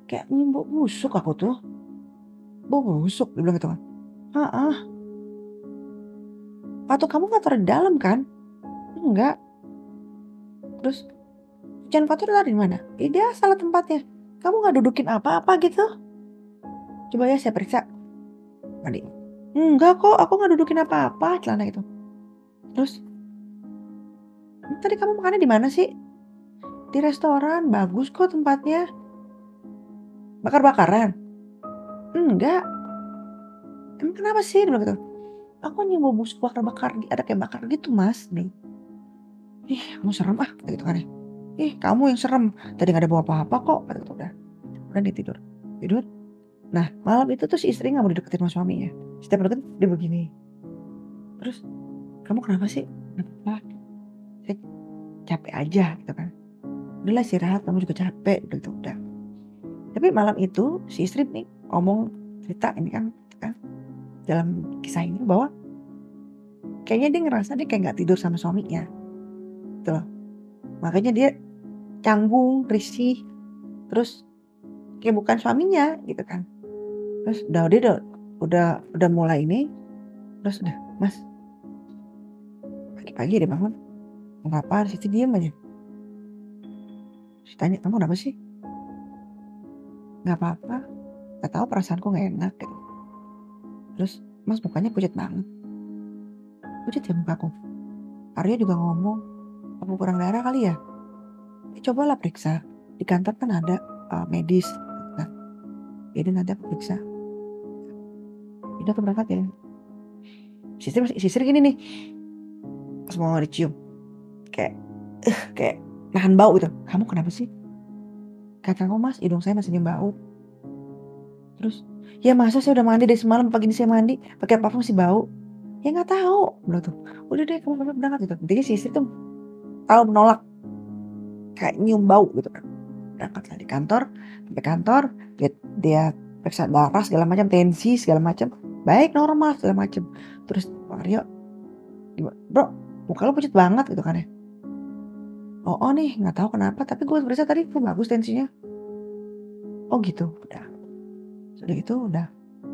Kayak bau busuk aku tuh. Bau busuk, dia bilang gitu kan. Sepatu kamu gak taruh di dalam kan? Enggak. Terus, cucian sepatu taruh di mana? Dia salah tempatnya. Kamu gak dudukin apa-apa gitu? Coba ya saya periksa. Mandi. Enggak kok, aku gak dudukin apa-apa celana gitu. Terus, tadi kamu makannya di mana sih? Di restoran, bagus kok tempatnya. Bakar-bakaran? Enggak. Emang kenapa sih? Dia bilang gitu. Aku nyium bau busuk bakar-bakar, ada kayak bakar gitu mas. Ih, kamu serem ah, gitu kan ya. Ih, kamu yang serem. Tadi gak ada bawa apa-apa kok. Gitu, udah dia tidur. Nah, malam itu tuh si istri gak mau dideketin sama suaminya. Setiap deket dia begini. Terus, kamu kenapa sih? Kenapa? Saya capek aja gitu kan. Udahlah istirahat, kamu juga capek gitu udah. Tapi malam itu si istri nih ngomong cerita ini kan dalam kisah ini bahwa kayaknya dia ngerasa dia kayak gak tidur sama suaminya. Gitu loh. Makanya dia canggung, risih. Terus kayak bukan suaminya gitu kan. Terus udah mulai ini. Terus udah, mas. Pagi-pagi dia bangun. Ngapain sih diem aja. Terus tanya, kamu kenapa sih? Gak apa-apa. Gak tahu perasaanku gak enak gitu. Terus mas mukanya pucat banget. Pucat ya mukaku. Arya juga ngomong, aku kurang darah kali ya? Cobalah periksa. Di kantor kan ada medis. Nah, jadi nanti aku periksa. Udah aku berangkat ya. Sisir gini nih. Pas mau dicium. Kayak nahan bau gitu. Kamu kenapa sih? Kata kamu mas, hidung saya masih nyium bau. Terus, ya masa saya udah mandi dari semalam, pagi ini saya mandi, pakai parfum masih bau. Ya nggak tahu, bilang tuh. Udah deh, kamu berangkat gitu. Intinya si istri tuh tahu menolak, kayak nyium bau gitu kan. Berangkat lah di kantor, sampai kantor dia periksa darah segala macam, tensi segala macam, baik normal segala macam. Terus Mario, bro muka lo pucat banget gitu kan ya. Oh nih nggak tahu kenapa, tapi gue periksa tadi gue bagus tensinya. Oh gitu, udah. Sudah gitu udah.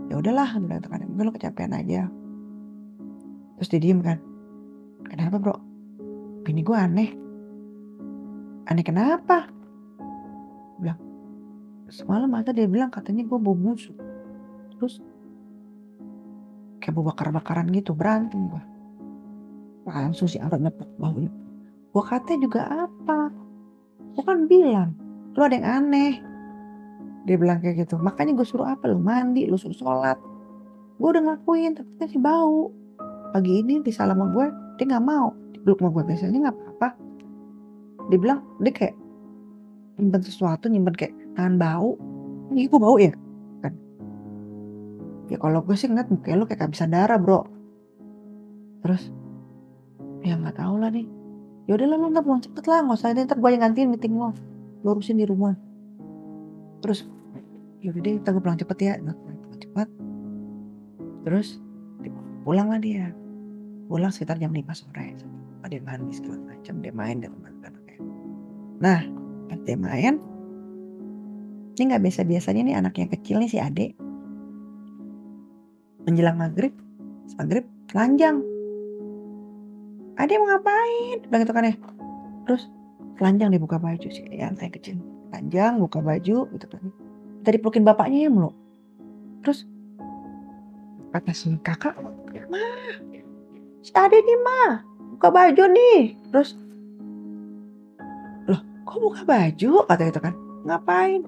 Ya udahlah, udah gitu kan. Mungkin lo kecapean aja. Terus dia diem kan. Kenapa bro? Bini gue aneh. Aneh kenapa? Bilang, semalam aja dia bilang katanya gue bau busuk. Terus kayak bau bakar-bakaran gitu, berantem gue. Langsung si Arad nepuk baunya. Gue katanya juga apa? Gue kan bilang, lo ada yang aneh. Dia bilang kayak gitu. Makanya gue suruh apa? Lo mandi, lo suruh sholat. Gue udah ngelakuin, tapi masih bau. Pagi ini disalah sama gue, dia gak mau. Dipeluk sama gue, biasanya gak apa-apa. Dia bilang, dia kayak nyimpen sesuatu, nyimpen kayak tangan bau. Ini gue bau ya? Kan. Ya kalau gue sih ngeliat muka lo kayak kehabisan darah bro. Terus, ya gak tau lah nih. Yaudah lah lo ntar pulang cepet lah, gak usah ntar gue yang gantiin meeting lo. Lo urusin di rumah. Terus, yaudah deh kita gue pulang cepet ya. Pulang cepet. Terus, pulang lah dia. Pulang sekitar jam 5 sore. Dia mandi segala macam, dia main dengan anak-anaknya. Nah, pas dia main, ini nggak biasa-biasanya nih anak yang kecil nih si Ade. Menjelang maghrib telanjang. Ade mau ngapain? Bilang gitu kan ya. Terus telanjang dia buka baju sih, yang saya kecil. Telanjang buka baju gitu kan. Tadi pelukin bapaknya ya mulu. Terus kata si kakak, "Ma, si Ade nih mah, buka baju nih." Terus, loh kok buka baju? Kata gitu kan. Ngapain?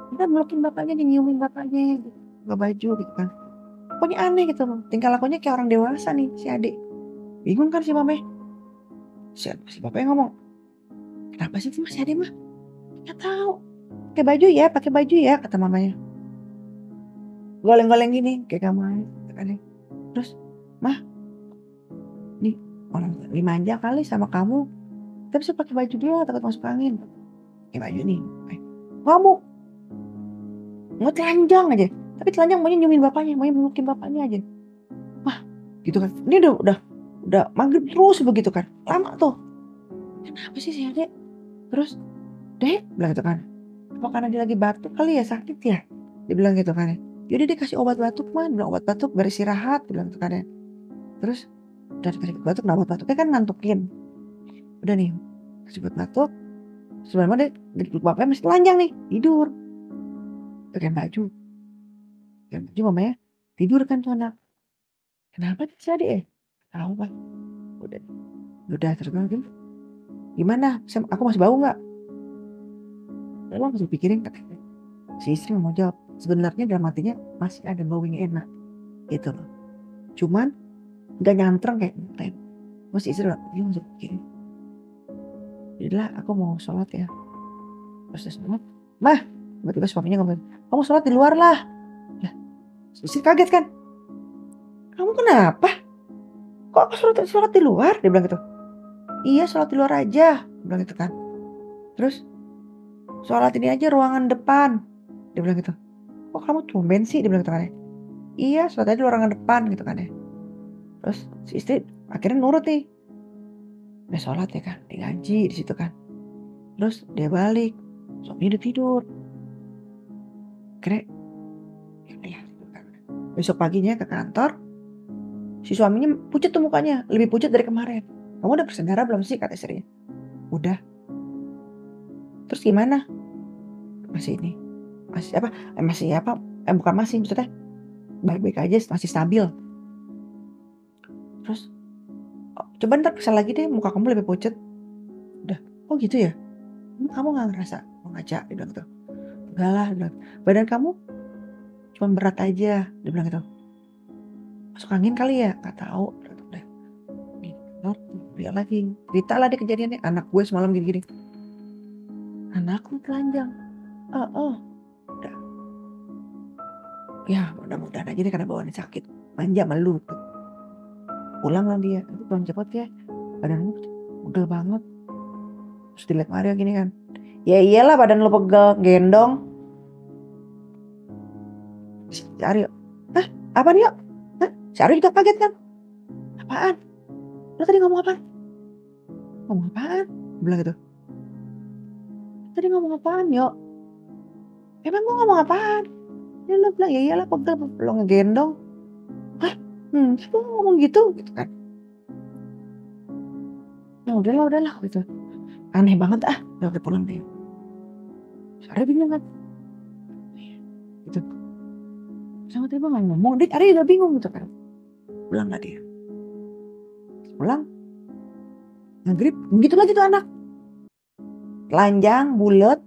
Kita melukin bapaknya, nyiumin bapaknya, buka baju gitu kan. Pokoknya aneh gitu loh. Tingkah lakunya kayak orang dewasa nih si Ade. Bingung kan si mamanya. Si bapaknya ngomong, kenapa sih masih Ade mah? Nggak tahu. Pakai baju ya, kata mamanya. Goleng-goleng gini kayak kamu. Terus, mah, nih orang dimanja kali sama kamu. Tapi bisa pakai baju dia, takut masuk angin. Pakai baju nih. Kamu mau telanjang aja. Tapi telanjang maunya nyiumin bapaknya, maunya melukin bapaknya aja. Mah, gitu kan. Ini udah maghrib terus begitu kan. Lama tuh. Kenapa sih si Ade? Terus, Dek, bilang gitu kan. Apa karena dia lagi batuk kali ya, sakit ya? Dia bilang gitu kan ya. Yaudah dia kasih obat batuk man, bilang obat batuk beristirahat, dia bilang gitu kan ya. Terus, udah dikasih obat batuk, nah obat batuknya kan ngantukin. Udah nih, kasih obat batuk. Sebenarnya dia dipeluk bapaknya masih telanjang nih, tidur. Pakai baju mamanya tidur kan tuh anak. Kenapa sih Ade ya? Tahu kan? Udah terus kan? Gimana? Aku masih bau nggak? Lo masih pikirin katanya. Si istri mau jawab, sebenarnya dalam hatinya masih ada bau yang enak gitu loh. Cuman gak nyantreng kayak kemarin. Masih istri dia masih pikirin. Jadilah aku mau sholat ya. Pas sholat, mah, tiba-tiba suaminya ngomong, kamu sholat di luar lah. Lah, istri kaget kan? Kamu kenapa? Kok aku sholat di luar? Dia bilang gitu. Iya sholat di luar aja, dia bilang gitu kan. Terus sholat ini aja ruangan depan, dia bilang gitu. Kok kamu tumben sih, dia bilang gitu kan ya. Iya sholat aja di ruangan depan gitu kan ya. Terus si istri akhirnya nurut nih. Udah sholat ya kan, digaji di situ kan. Terus dia balik, suaminya udah tidur. Kira ya, besok paginya ke kantor, si suaminya pucat tuh mukanya, lebih pucat dari kemarin. Kamu udah bersaudara belum sih, kata istrinya. Udah. Terus gimana? Masih ini, bukan masih, maksudnya baik-baik aja, masih stabil. Terus coba ntar periksa lagi deh, muka kamu lebih pucat. Udah, oh gitu ya? Kamu gak ngerasa mau ngajak? Dia bilang gitu. Enggak lah, badan kamu cuma berat aja, dia bilang gitu. Masuk angin kali ya? Gak tahu. Dia lagi cerita lah dia kejadiannya, anak gue semalam gini-gini. Anakku telanjang. Udah. Ya mudah-mudahan aja deh karena bawaannya sakit. Manja malu. Pulang lah dia. Tapi pulang cepet ya. Badan lu pegel banget. Terus dilihat Mario gini kan. Ya iyalah badan lu pegel, gendong. Si Aryo, "Hah? Apaan Yok? Hah?" Si Aryo juga kaget kan. "Apaan? Lo tadi ngomong apaan?" "Ngomong apaan?" Bilang gitu. "Tadi ngomong apaan Yok? Emang gue ngomong apaan?" Ya lo bilang, "Ya iyalah pegel lo ngegendong." "Hah? Lo ngomong gitu?" Gitu kan. "Ya udahlah gitu. Aneh banget udah pulang deh." Si Aryo bingung kan. Gitu. Sama tiba nggak ngomong, dia Aryo juga bingung gitu kan. Pulang nggak dia? Pulang, maghrib, begitu lagi tuh anak. Telanjang, bulat,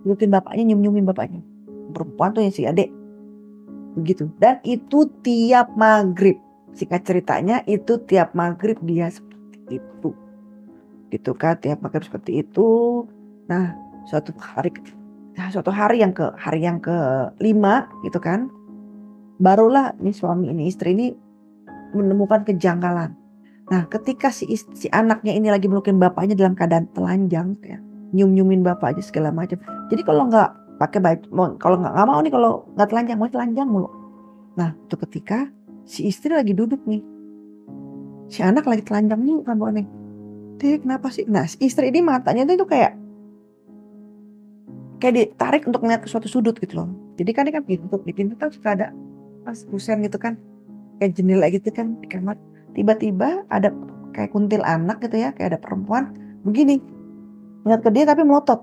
pelukin bapaknya, nyium-nyiumin bapaknya. Perempuan tuh yang si adek. Begitu. Dan itu tiap maghrib. Singkat ceritanya itu tiap maghrib dia seperti itu. Gitu kan, tiap maghrib seperti itu. Nah, suatu hari yang ke-5 gitu kan. Barulah nih suami ini, istri ini menemukan kejanggalan. Nah, ketika si anaknya ini lagi melukin bapaknya dalam keadaan telanjang, ya, nyium-nyiumin bapaknya segala macam. Jadi kalau nggak pakai baju, kalau nggak mau nih, kalau nggak telanjang, mau telanjang mulu. Nah, itu ketika si istri lagi duduk nih, si anak lagi telanjang nih kan nih. Dia kenapa sih? Nah, si istri ini matanya itu kayak ditarik untuk melihat ke suatu sudut gitu loh. Jadi kan ini kan di pintu kan suka ada pas kusen gitu kan, kayak jendela gitu kan di kamar. Tiba-tiba ada kayak kuntil anak gitu ya, kayak ada perempuan begini ngeliat ke dia tapi melotot.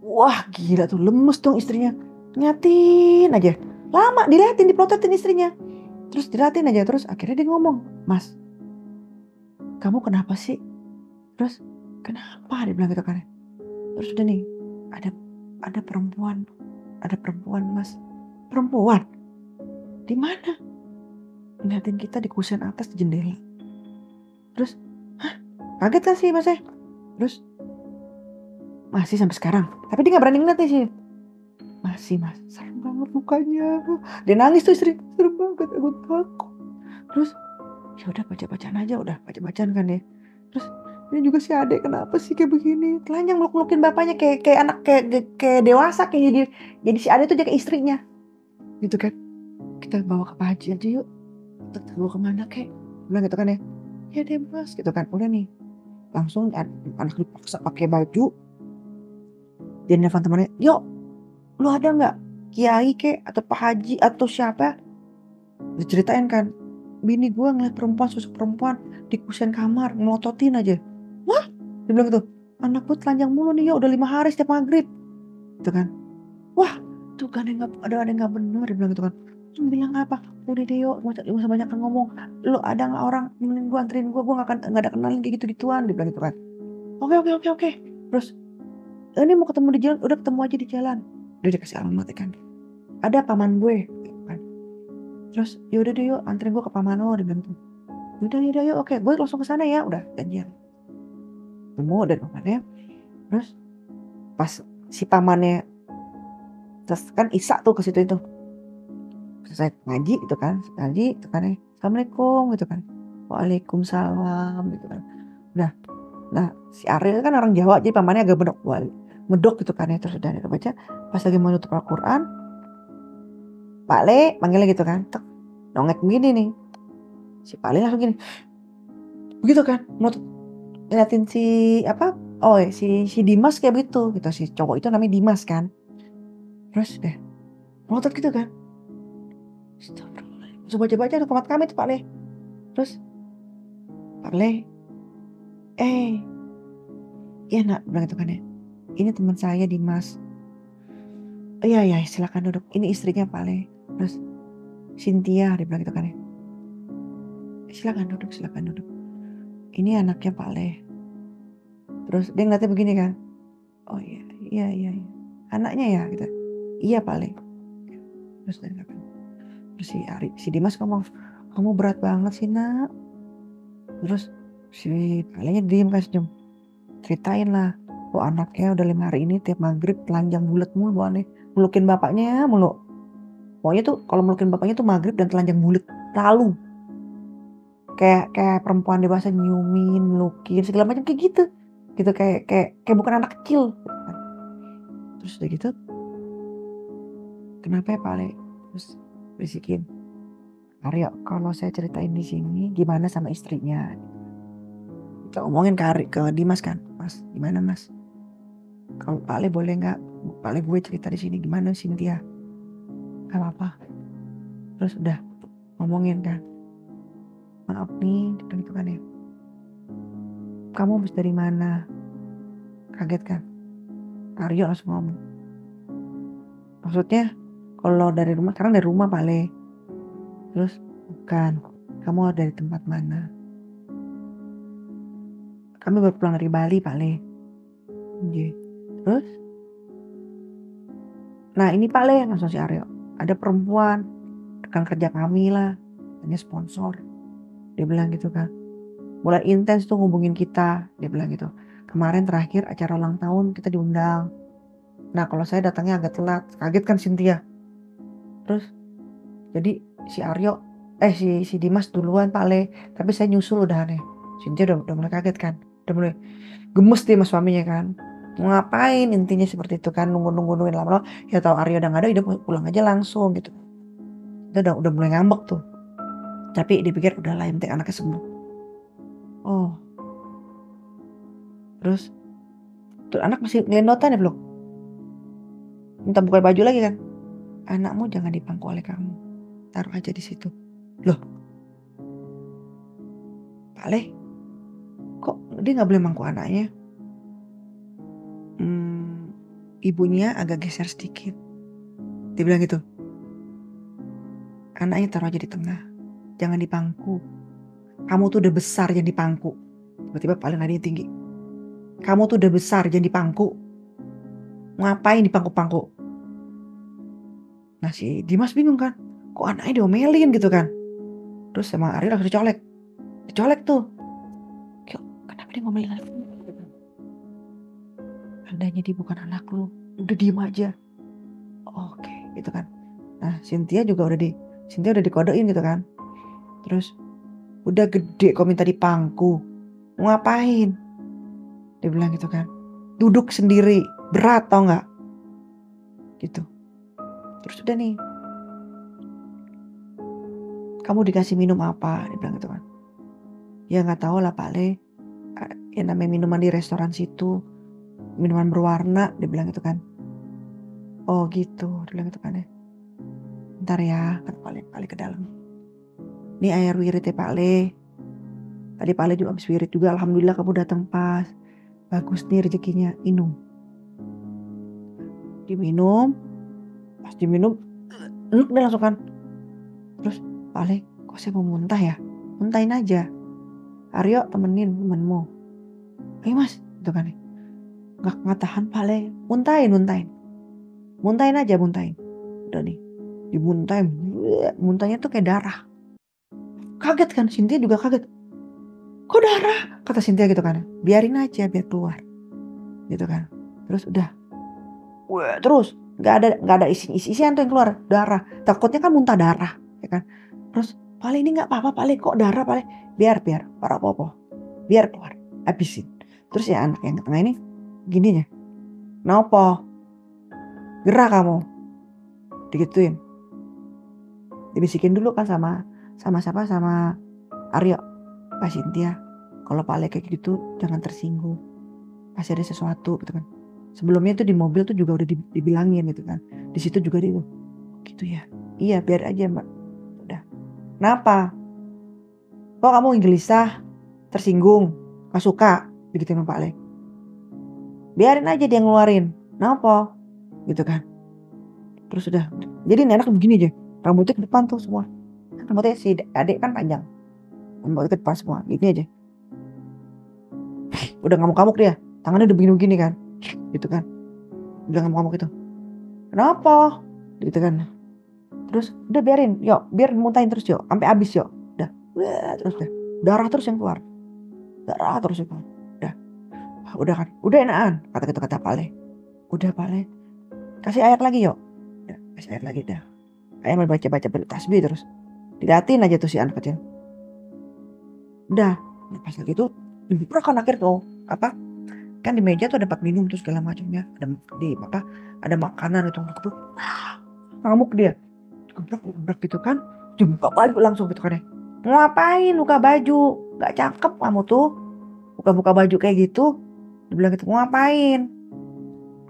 Wah gila tuh, lemes dong istrinya, nyatin aja, lama diliatin, dipelototin istrinya, terus diliatin aja, terus akhirnya dia ngomong, "Mas, kamu kenapa sih?" Terus, "Kenapa?" Dia bilang gitu kan. Terus udah nih, ada perempuan, Mas. "Perempuan? Di mana?" Ngeliatin kita di kusen atas di jendela. Terus, hah? Kaget kan sih Masnya? Terus, masih sampai sekarang. Tapi dia nggak berani ngeliat sih. Masih Mas, serem banget mukanya. Dia nangis tuh istri, serem banget, aku takut. Terus, ya udah baca-bacaan aja, udah baca-bacaan kan ya. Terus ini juga si adek kenapa sih kayak begini? Telanjang meluk-melukin bapaknya kayak anak kayak dewasa, kayak jadi si adek tuh dia kayak istrinya. Gitu kan. Kita bawa ke Pak Haji aja yuk. Kita bawa kemana kek? Bilang gitu kan ya. Ya deh Mas, gitu kan. Udah nih. Langsung anak dipaksa pakai baju. Dia nelfon temannya, "Yuk, lu ada nggak kiai kek atau Pak Haji atau siapa?" Diceritain kan, "Bini gue ngeliat sosok perempuan di kusen kamar ngelototin aja." Wah, dia bilang gitu, "Anak gue telanjang mulu nih ya, udah 5 hari setiap maghrib." Gitu kan. Wah, tuh kan ada yang nggak bener, dia bilang gitu kan. Terus bilang apa? "Udah deh yuk, nggak usah banyak ngomong. Lu ada nggak orang nemenin gue, anterin gue nggak ada kenalin kayak gitu-gituan." Dia bilang gitu kan. Oke oke oke oke. Terus, "Ini mau ketemu di jalan, udah ketemu aja di jalan." Udah dikasih alamat ya kan. "Ada paman gue." Gitu kan. Terus, "Ya udah deh yuk, anterin gue ke paman lo," dia bilang gitu. Udah yuk, oke, gue langsung ke sana ya, udah janjian. Ketemu dan pamannya. Terus pas si pamannya, terus kan Isa tuh ke situ itu. Selesai ngaji gitu kan, ngaji gitu kan ya. "Assalamualaikum," gitu kan. "Waalaikumsalam," gitu kan. Udah. Nah, si Ariel kan orang Jawa, jadi pamannya agak medok gitu kan ya. Terus udah baca, pas lagi mau nutup Al-Quran, "Pak Le," manggilnya gitu kan. Tek, nongek begini nih. Si Pak Le langsung gini. Begitu kan, ngeliatin si apa? Oh, si Dimas kayak begitu gitu. Si cowok itu namanya Dimas kan. Terus deh, melotot gitu kan. Astagfirullah. Terus baca-baca tuh komat kami tuh Pak Le. Terus, "Pak Le, iya nak," bilang gitu kan ya. "Ini teman saya Dimas." "Oh iya iya, silakan duduk. Ini istrinya Pak Le." Terus, "Cynthia," dia bilang gitu kan ya. Silakan duduk. "Ini anaknya Pak Le." Terus dia ngeliatnya begini kan. "Oh iya, iya. Anaknya ya?" Gitu. "Iya Pak Le." Terus dia bilang, terus si Dimas ngomong, "Kamu berat banget sih nak." Terus si Pak Le nya diem kan senyum. Ceritain lah. "Oh anaknya udah 5 hari ini tiap maghrib telanjang bulet mulu bawaannya. Melukin bapaknya mulu. Pokoknya tuh kalau melukin bapaknya tuh maghrib dan telanjang bulet. Lalu kayak perempuan dewasa nyiumin, melukin segala macam kayak gitu. Gitu kayak bukan anak kecil." Gitu kan. Terus udah gitu, "Kenapa ya Pak Le?" Terus bisikin, Aryo kalau saya ceritain di sini gimana sama istrinya. Kita omongin ke Dimas kan, Mas gimana Mas? Kalau Pak Le boleh nggak? Pak Le gue cerita di sini gimana Cynthia? Gak apa-apa. Terus udah ngomongin kan, maaf nih gitu kan ya. Kamu habis dari mana? Kaget kan? Aryo langsung ngomong. Maksudnya kalau dari rumah, sekarang dari rumah Pak Le. Terus bukan, kamu dari tempat mana? Kami baru pulang dari Bali Pak Le. Terus? Nah ini Pak Le, langsung si Aryo. Ada perempuan, rekan kerja kami lah, hanya sponsor. Dia bilang gitu kan. Mulai intens tuh ngubungin kita, dia bilang gitu. Kemarin terakhir acara ulang tahun kita diundang. Nah kalau saya datangnya agak telat, kaget kan Cynthia. Terus jadi si Aryo, si Dimas duluan Pak Le, tapi saya nyusul udah aneh. Cynthia udah mulai kaget kan, udah mulai gemes dia sama suaminya kan. Mau ngapain intinya seperti itu kan, nungguin lama-lama. Ya tahu Aryo udah nggak ada, udah pulang aja langsung gitu. Itu udah mulai ngambek tuh. Tapi dipikir udah lah, yang penting anaknya sembuh. Oh, terus tuh anak masih ngelendotan ya belum? Minta buka baju lagi kan? Anakmu jangan dipangku oleh kamu, taruh aja di situ. Loh, Pak Le, kok dia nggak boleh mangku anaknya? Ibunya agak geser sedikit. Dia bilang gitu. Anaknya taruh aja di tengah, jangan dipangku. Kamu tuh udah besar, jangan dipangku. Tiba-tiba paling nadanya tinggi. Kamu tuh udah besar, jangan dipangku. Ngapain dipangku-pangku? Nah si Dimas bingung kan, kok anaknya diomelin gitu kan. Terus sama Ari langsung dicolek tuh. Kenapa dia ngomelin anak lu? Andanya dia bukan anak lu, udah diem aja. Oke, gitu kan. Nah Cynthia udah dikodein gitu kan. Terus udah gede kok minta dipangku, mau ngapain? Dia bilang gitu kan, duduk sendiri, berat tau gak? Gitu. Terus udah nih, kamu dikasih minum apa? Dia bilang gitu kan. Ya gak tahu lah Pak Le, ya namanya minuman di restoran situ, minuman berwarna, dia bilang gitu kan. Oh gitu, dia bilang gitu kan ya. Bentar ya, kata Pak Le ke dalam. Ini air wirid ya Pak Le. Tadi Pak Le juga habis wirid juga, alhamdulillah kamu datang pas. Bagus nih rezekinya, minum. Diminum, pas diminum, dia langsung kan. Terus Pak Le, kok saya mau muntah ya? Muntahin aja. Aryo temenin temenmu. Ayo mas, gitu kan. Gak tahan Pak Le, muntahin. Muntahin aja. Udah nih, dimuntahin. Muntahnya tuh kayak darah. Kaget kan, Cynthia juga kaget. Kok darah? Kata Cynthia gitu kan. Biarin aja, biar keluar. Gitu kan. Terus udah. Terus gak ada isian tuh yang keluar darah. Takutnya kan muntah darah, ya kan. Terus Pak Le ini nggak apa-apa Pak Le, kok darah Pak Le? Biar para popo. Biar keluar, habisin. Terus ya anak yang ke tengah ini gininya. Nopo? Gerah kamu. Digituin. Dibisikin dulu kan sama siapa, sama Aryo. Pak Cynthia, kalau Pak Le kayak gitu jangan tersinggung. Pasti ada sesuatu gitu kan. Sebelumnya tuh di mobil tuh juga udah dibilangin gitu kan. Di situ juga dia gitu ya. Iya biar aja Mbak. Udah. Kenapa? Kok kamu gelisah? Tersinggung? Gak suka? Begitu sama Pak Le. Biarin aja dia ngeluarin. Kenapa? Gitu kan. Terus udah. Jadi ini anak begini aja. Rambutnya ke depan tuh semua. Rambutnya si adik kan panjang. Rambutnya ke depan semua. Gini aja. Udah ngamuk-ngamuk dia. Tangannya udah begini-begini kan. Gitu kan. Udah ngamuk-ngamuk itu. Kenapa? Gitu kan. Terus udah biarin. Yuk biar muntahin terus yuk. Sampai habis yuk. Udah. Terus udah. Darah terus yang keluar. Darah terus yang keluar. Udah kan. Udah enakan. Kata Pak Le. Udah Pak Le. Kasih air lagi yuk. Udah. Kasih air lagi dah. Ayah mau baca tasbih terus. Diliatin aja tuh si anak kecil. Udah. Pas lagi itu. Kan akhir tuh. Apa? Kan di meja tuh ada tempat minum tuh segala macamnya. Ada makanan itu. Ngamuk dia. gebrak gitu kan, dibuka baju langsung gitu kan ya. Mau ngapain buka baju? Gak cakep kamu tuh, buka-buka baju kayak gitu. Dibilang gitu, mau ngapain?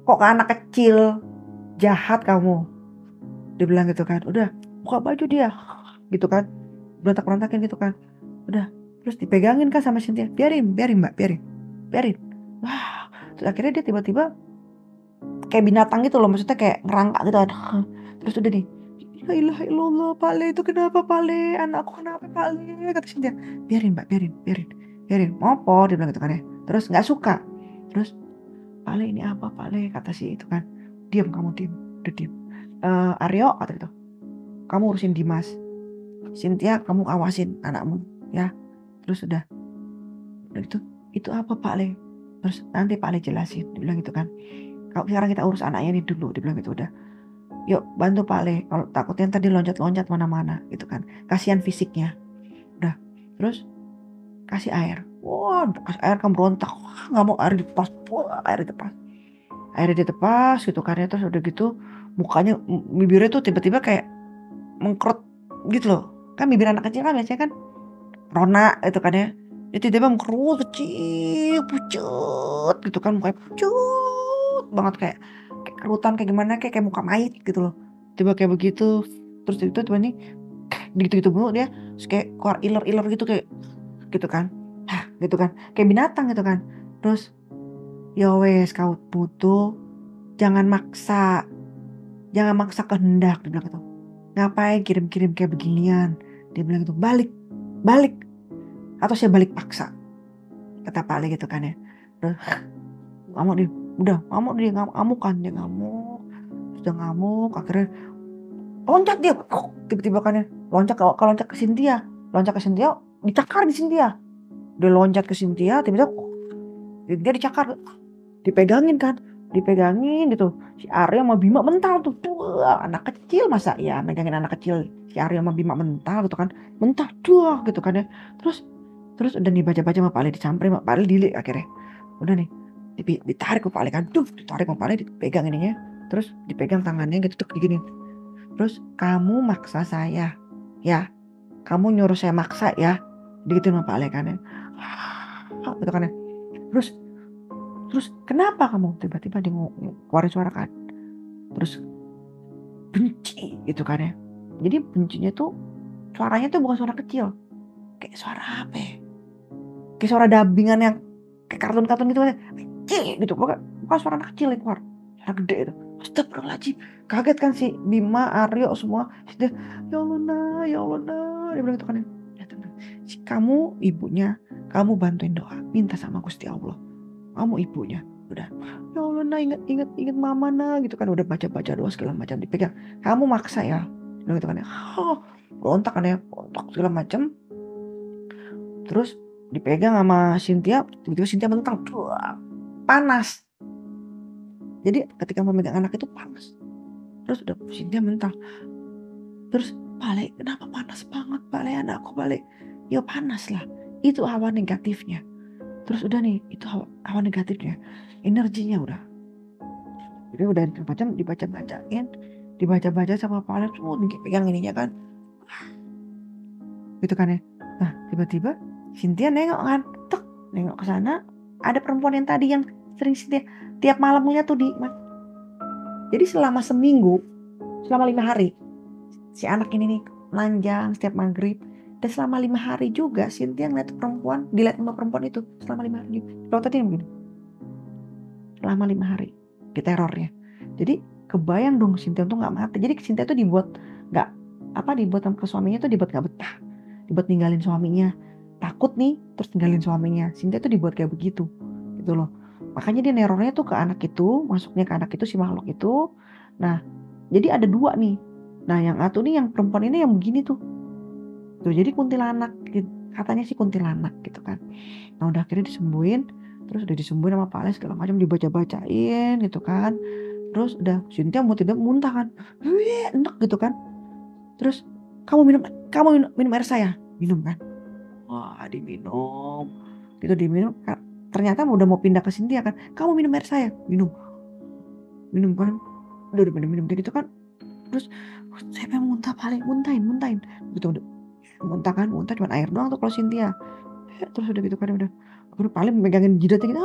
Kok ke anak kecil, jahat kamu. Dibilang gitu kan, udah buka baju dia, gitu kan, berontak-berontakin gitu kan. Udah, terus dipegangin kan sama Cynthia, biarin mbak, biarin. Wah, terus akhirnya dia tiba-tiba kayak binatang gitu loh, maksudnya kayak ngerangkak gitu kan. Terus udah nih, la ilaha illallah, Pak Le itu kenapa Pak Le, anakku kenapa Pak Le, kata Cynthia. Biarin mbak, biarin, ngopo, dia bilang gitu kan ya. Terus nggak suka, terus Pak Le ini apa Pak Le, kata si itu kan. Diam kamu, diam, udah diam. Aryo kata itu, kamu urusin Dimas, Cynthia kamu awasin anakmu ya. Terus udah itu apa Pak Le, terus nanti Pak Le jelasin, dibilang gitu kan. Kalau sekarang kita urus anaknya ini dulu, dibilang gitu. Udah, yuk bantu Pak Le, kalau takutnya tadi loncat-loncat mana-mana gitu kan, kasihan fisiknya. Udah, terus kasih air. Wah, kasih air kamu berontak, wah nggak mau air dipas, wah air ditepas gitu kan ya. Terus udah gitu mukanya, bibirnya tuh tiba-tiba kayak mengkerut gitu loh, kan bibir anak kecil kan biasanya kan Rona itu kan ya. Dia tiba-tiba mengkerut kecil, pucut gitu kan, mukanya pucut banget, kayak kerutan, kayak gimana, kayak muka mayit gitu loh. Tiba kayak begitu. Terus itu tiba nih gitu-gitu mulu dia, terus kayak keluar iler-iler gitu, kayak gitu kan. Hah, gitu kan. Kayak binatang gitu kan. Terus ya wes kau butuh, jangan maksa. Jangan maksa kehendak, dia bilang gitu. Ngapain kirim-kirim kayak beginian? Dia bilang gitu, balik. Atau saya balik paksa, kata Pak Ali gitu kan ya. Terus ngamuk dia, udah ngamuk dia, ngamuk kan dia, sudah ngamuk, akhirnya loncat dia, tiba-tiba kan ya, loncat ke Cynthia, dicakar di Cynthia. Dia loncat ke Cynthia, tiba-tiba dia dicakar, dipegangin gitu. Si Arya sama Bima mental tuh, anak kecil masa ya megangin anak kecil. Si Arya sama Bima mental gitu kan, gitu kan ya. Terus udah nih baca-baca sama Pak Ali, disamperin sama Pak Ali, dilik akhirnya. Udah nih, ditarik ke Pak Ali kan, ditarik ke Pak Ali, dipegang ininya, terus dipegang tangannya gitu, digini. Terus kamu maksa saya, ya, kamu nyuruh saya maksa ya, digituin sama Pak Ali kan ya. Gitu kan ya. Terus kenapa kamu tiba-tiba dia keluarin suara kan? Terus benci gitu kan ya. Jadi bencinya tuh suaranya tuh bukan suara kecil, kayak suara apa ya? Kayak suara dubbingan yang kayak kartun-kartun gitu kan. Gitu, bukan suara anak kecil yang keluar, suara gede itu. Astagfirullahaladzim, kaget kan si Bima, Aryo semua. Dia, ya Allah nah, dia bilang gitu kan ya. Kamu ibunya, kamu bantuin doa, minta sama Gusti Allah. Kamu ibunya, udah, ya Allah nah, ingat mama nah, gitu kan. Udah baca doa segala macam, dipegang. Kamu maksa ya, bilang gitu kan ya. Berontak kan ya, berontak segala macam. Terus dipegang sama Cynthia, tiba-tiba Cynthia mentang, panas. Jadi ketika memegang anak itu panas. Terus udah Cynthia mentang. Terus Pak Le, kenapa panas banget Pak Le, anakku Pak Le? Ya panas lah, itu hawa negatifnya. Terus udah nih, itu hawa negatifnya, energinya udah. Jadi udah macam dibaca-baca sama Pak Le, semua dipegang ininya kan. Gitu kan ya. Nah tiba-tiba Cynthia nengok kan, nengok ke sana, ada perempuan yang tadi yang sering Cynthia tiap malam ngeliat tuh jadi selama seminggu, selama 5 hari, si anak ini nih lanjang setiap maghrib. Dan selama 5 hari juga Cynthia ngeliat dilihat sama perempuan itu selama 5 hari. Kalau tadi begini, selama 5 hari di terornya. Jadi kebayang dong Cynthia tuh nggak mati. Jadi Cynthia tuh dibuat sama suaminya tuh dibuat nggak betah, dibuat ninggalin suaminya. Takut nih terus ninggalin suaminya. Cynthia tuh dibuat kayak begitu, gitu loh. Makanya dia nerornya tuh ke anak itu, masuknya ke anak itu si makhluk itu. Nah, jadi ada 2 nih. Nah, yang satu nih yang perempuan ini yang begini tuh. Tuh jadi kuntilanak, katanya sih kuntilanak gitu kan. Nah, udah akhirnya disembuhin, terus udah disembuhin sama Pak Les segala macam, dibaca-bacain gitu kan. Terus udah Cynthia mau tidak muntah kan. Enak gitu kan. Terus kamu minum air saya. Minum kan. Wah, diminum. Gitu diminum. Ternyata udah mau pindah ke Cynthia kan. Kamu minum air saya. Minum kan. Udah minum gitu kan. Terus saya memang muntah paling muntahin gitu udah muntah kan muntah cuman air doang tuh kalau Cynthia. Terus udah gitu kan udah paling megangin jidatnya gitu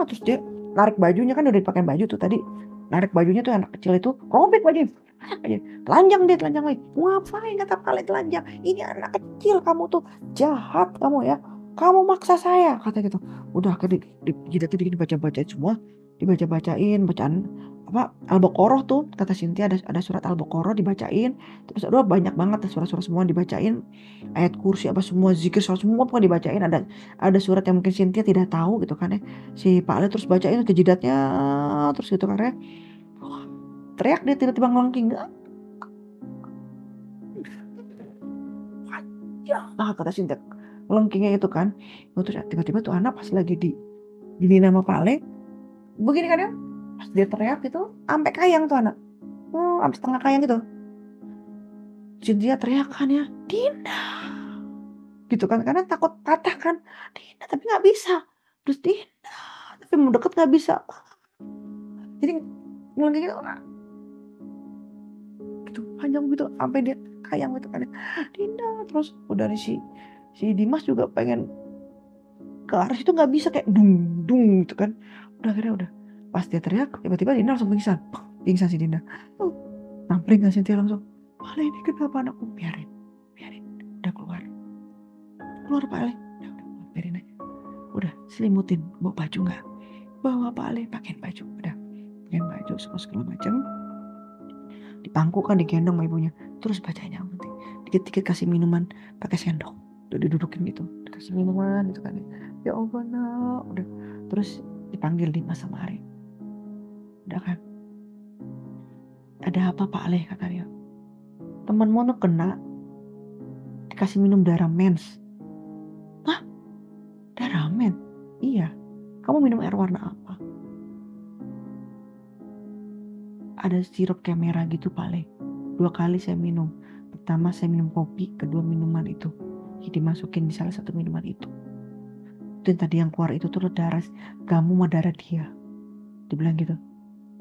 terus dia narik bajunya kan udah dipakai baju tuh tadi narik bajunya tuh anak kecil itu robek baju aja telanjang lagi ngapain kata kalian telanjang ini anak kecil kamu tuh jahat kamu ya kamu maksa saya kata gitu udah akhirnya jidatnya dibaca-bacain semua dibaca-bacain bacaan apa Al-Baqarah tuh kata Cynthia ada surat Al-Baqarah dibacain terus aduh banyak banget surat-surat semua dibacain ayat kursi apa semua zikir semua pokoknya dibacain ada surat yang mungkin Cynthia tidak tahu gitu kan ya si Pak Ale terus bacain ke jidatnya terus gitu kan ya teriak dia tiba-tiba ngelengking kata Cynthia ngelengkingnya itu kan terus tiba-tiba tuh anak pas lagi gini nama Pak Ale begini kan ya pas dia teriak gitu sampai kayang tuh anak sampai setengah kayang gitu Cynthia teriak kan ya Dinda gitu kan karena takut patah kan Dinda tapi nggak bisa terus Dinda tapi mau deket nggak bisa jadi ngelengking gitu panjang gitu sampai dia kayang gitu kan Dinda terus udah si Dimas juga pengen ke arah situ nggak bisa kayak dung dung gitu kan udah akhirnya udah pas dia teriak tiba-tiba Dinda langsung pingsan si Dinda nampling kan Cynthia langsung Ale ini kenapa anakku biarin udah keluar Pak Ale udah biarin aja udah selimutin bawa baju nggak bawa Pak Ale pakein baju udah pakein baju semua segala macam dipangku kan digendong sama ibunya terus bacain yang penting dikit-dikit kasih minuman pakai sendok udah didudukin gitu dikasih minuman gitu kan ya Allah nak udah terus dipanggil Dimas sama Ari udah kan ada apa Pak Ale kata dia temanmu tuh kena dikasih minum darah mens hah darah mens iya kamu minum air warna apa ada sirup kayak merah gitu Pak Ale 2 kali saya minum pertama saya minum kopi kedua minuman itu dimasukin di salah satu minuman itu dan tadi yang keluar itu tuh darah kamu sama darah dia dibilang gitu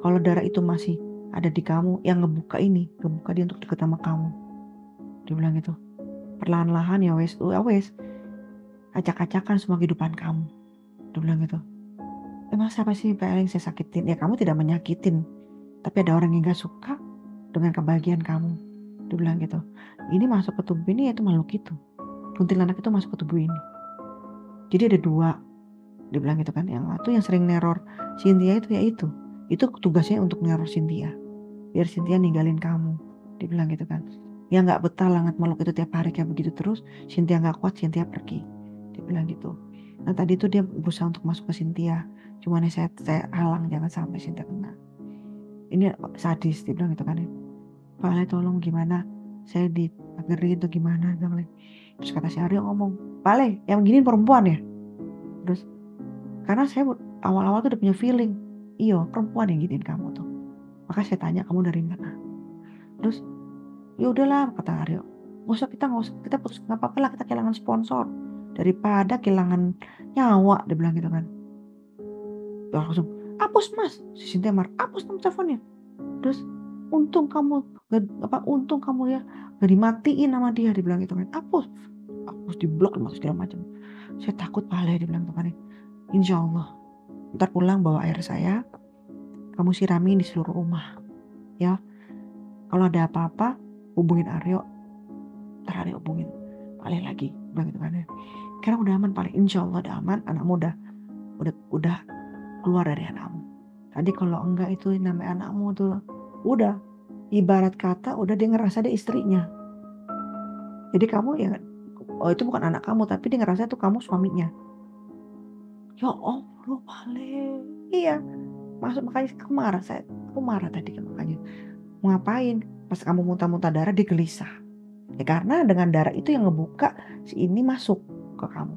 kalau darah itu masih ada di kamu yang ngebuka dia untuk deket sama kamu dibilang gitu perlahan-lahan ya wes acak-acakan semua kehidupan kamu dibilang gitu emang siapa sih paling saya sakitin ya kamu tidak menyakitin tapi ada orang yang gak suka dengan kebahagiaan kamu dibilang gitu ini masuk ke tubuh ini yaitu makhluk itu kuntilanak itu masuk ke tubuh ini jadi ada 2 dibilang gitu kan yang satu yang sering neror Cynthia itu tugasnya untuk neror Cynthia biar Cynthia ninggalin kamu dibilang gitu kan ya nggak betah langat makhluk itu tiap hari kayak begitu terus Cynthia nggak kuat Cynthia pergi dibilang gitu nah tadi tuh dia berusaha untuk masuk ke Cynthia cuman saya halang jangan sampai Cynthia kena ini sadis dibilang gitu kan ya Pak Ale tolong gimana saya dipagerin atau gimana terus kata si Aryo ngomong Pak Ale yang begini perempuan ya terus karena saya awal-awal tuh udah punya feeling iyo perempuan yang giniin kamu tuh maka saya tanya kamu dari mana terus ya udahlah kata Aryo nggak usah kita putus nggak apa-apa lah kita kehilangan sponsor daripada kehilangan nyawa dia bilang gitu kan ya langsung hapus mas si Cynthia marah hapus nomor teleponnya terus untung kamu ya gak dimatiin sama dia dibilang gitu kan hapus diblok segala macam saya takut Pak Ale dibilang gitu kan insya Allah ntar pulang bawa air saya kamu siramin di seluruh rumah ya kalau ada apa-apa hubungin Aryo ntar Aryo hubungin Pak Ale lagi bilang gitu kan ya sekarang udah aman paling insya Allah udah aman anakmu udah keluar dari anakmu tadi kalau enggak itu namanya anakmu tuh udah ibarat kata udah dia ngerasa dia istrinya jadi kamu ya itu bukan anak kamu tapi dia ngerasa itu kamu suaminya ya Allah Pak Ale iya maksud makanya aku marah tadi makanya mau ngapain pas kamu muntah-muntah darah dia gelisah ya karena dengan darah itu yang ngebuka si ini masuk ke kamu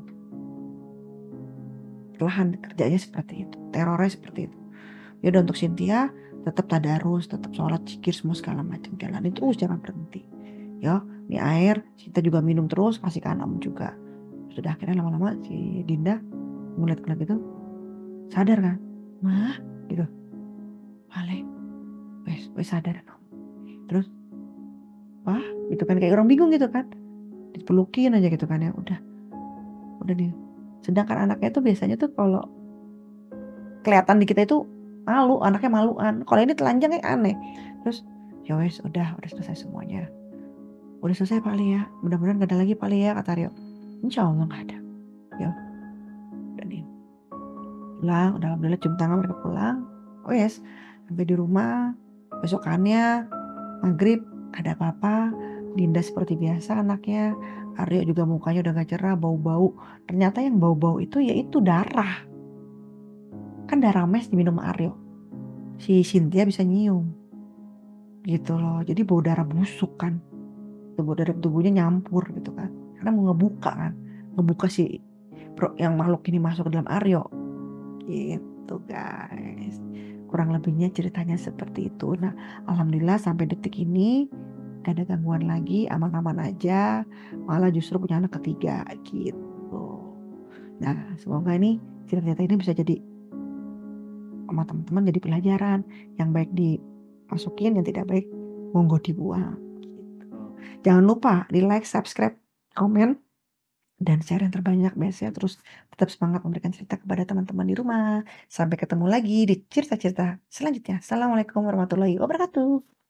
perlahan kerjanya seperti itu terornya seperti itu ya udah untuk Cynthia tetap tadarus tetap sholat zikir semua segala macam jalanin terus jangan berhenti ya ini air Cynthia juga minum terus kasih ke anakmu juga sudah akhirnya lama-lama si Dinda ngeliat gitu sadar kan mah gitu Ale wes sadar Terus, "Wah?" Gitu kan, kayak orang bingung gitu kan, dipelukin aja gitu kan ya, udah nih. Sedangkan anaknya tuh biasanya tuh kalau kelihatan di kita itu malu, anaknya maluan, kalau ini telanjang kayak aneh. Terus, "Ya wes udah selesai semuanya. Udah selesai Pak Li ya, mudah-mudahan gak ada lagi Pak Li ya," kata Rio. "Insyaallah nggak ada." Ya udah nih, pulang, udah alhamdulillah cium tangan mereka pulang. Wes, sampai di rumah, besokannya maghrib, ada apa-apa, Dinda seperti biasa anaknya, Aryo juga mukanya udah gak cerah, bau-bau. Ternyata yang bau-bau itu yaitu darah. Kan darah mes diminum Aryo. Si Cynthia bisa nyium. Gitu loh. Jadi bau darah busuk kan. Bau darah tubuhnya nyampur gitu kan. Karena mau ngebuka kan. Ngebuka si yang makhluk ini masuk ke dalam Aryo. Gitu guys. Kurang lebihnya ceritanya seperti itu. Nah, alhamdulillah sampai detik ini gak ada gangguan lagi, aman-aman aja. Malah justru punya anak ketiga gitu. Nah, semoga ini cerita-cerita ini bisa jadi sama teman-teman jadi pelajaran. Yang baik dimasukin, yang tidak baik monggo dibuang. Gitu. Jangan lupa di like, subscribe, komen, dan share yang terbanyak biasanya. Terus tetap semangat memberikan cerita kepada teman-teman di rumah. Sampai ketemu lagi di cerita-cerita selanjutnya. Assalamualaikum warahmatullahi wabarakatuh.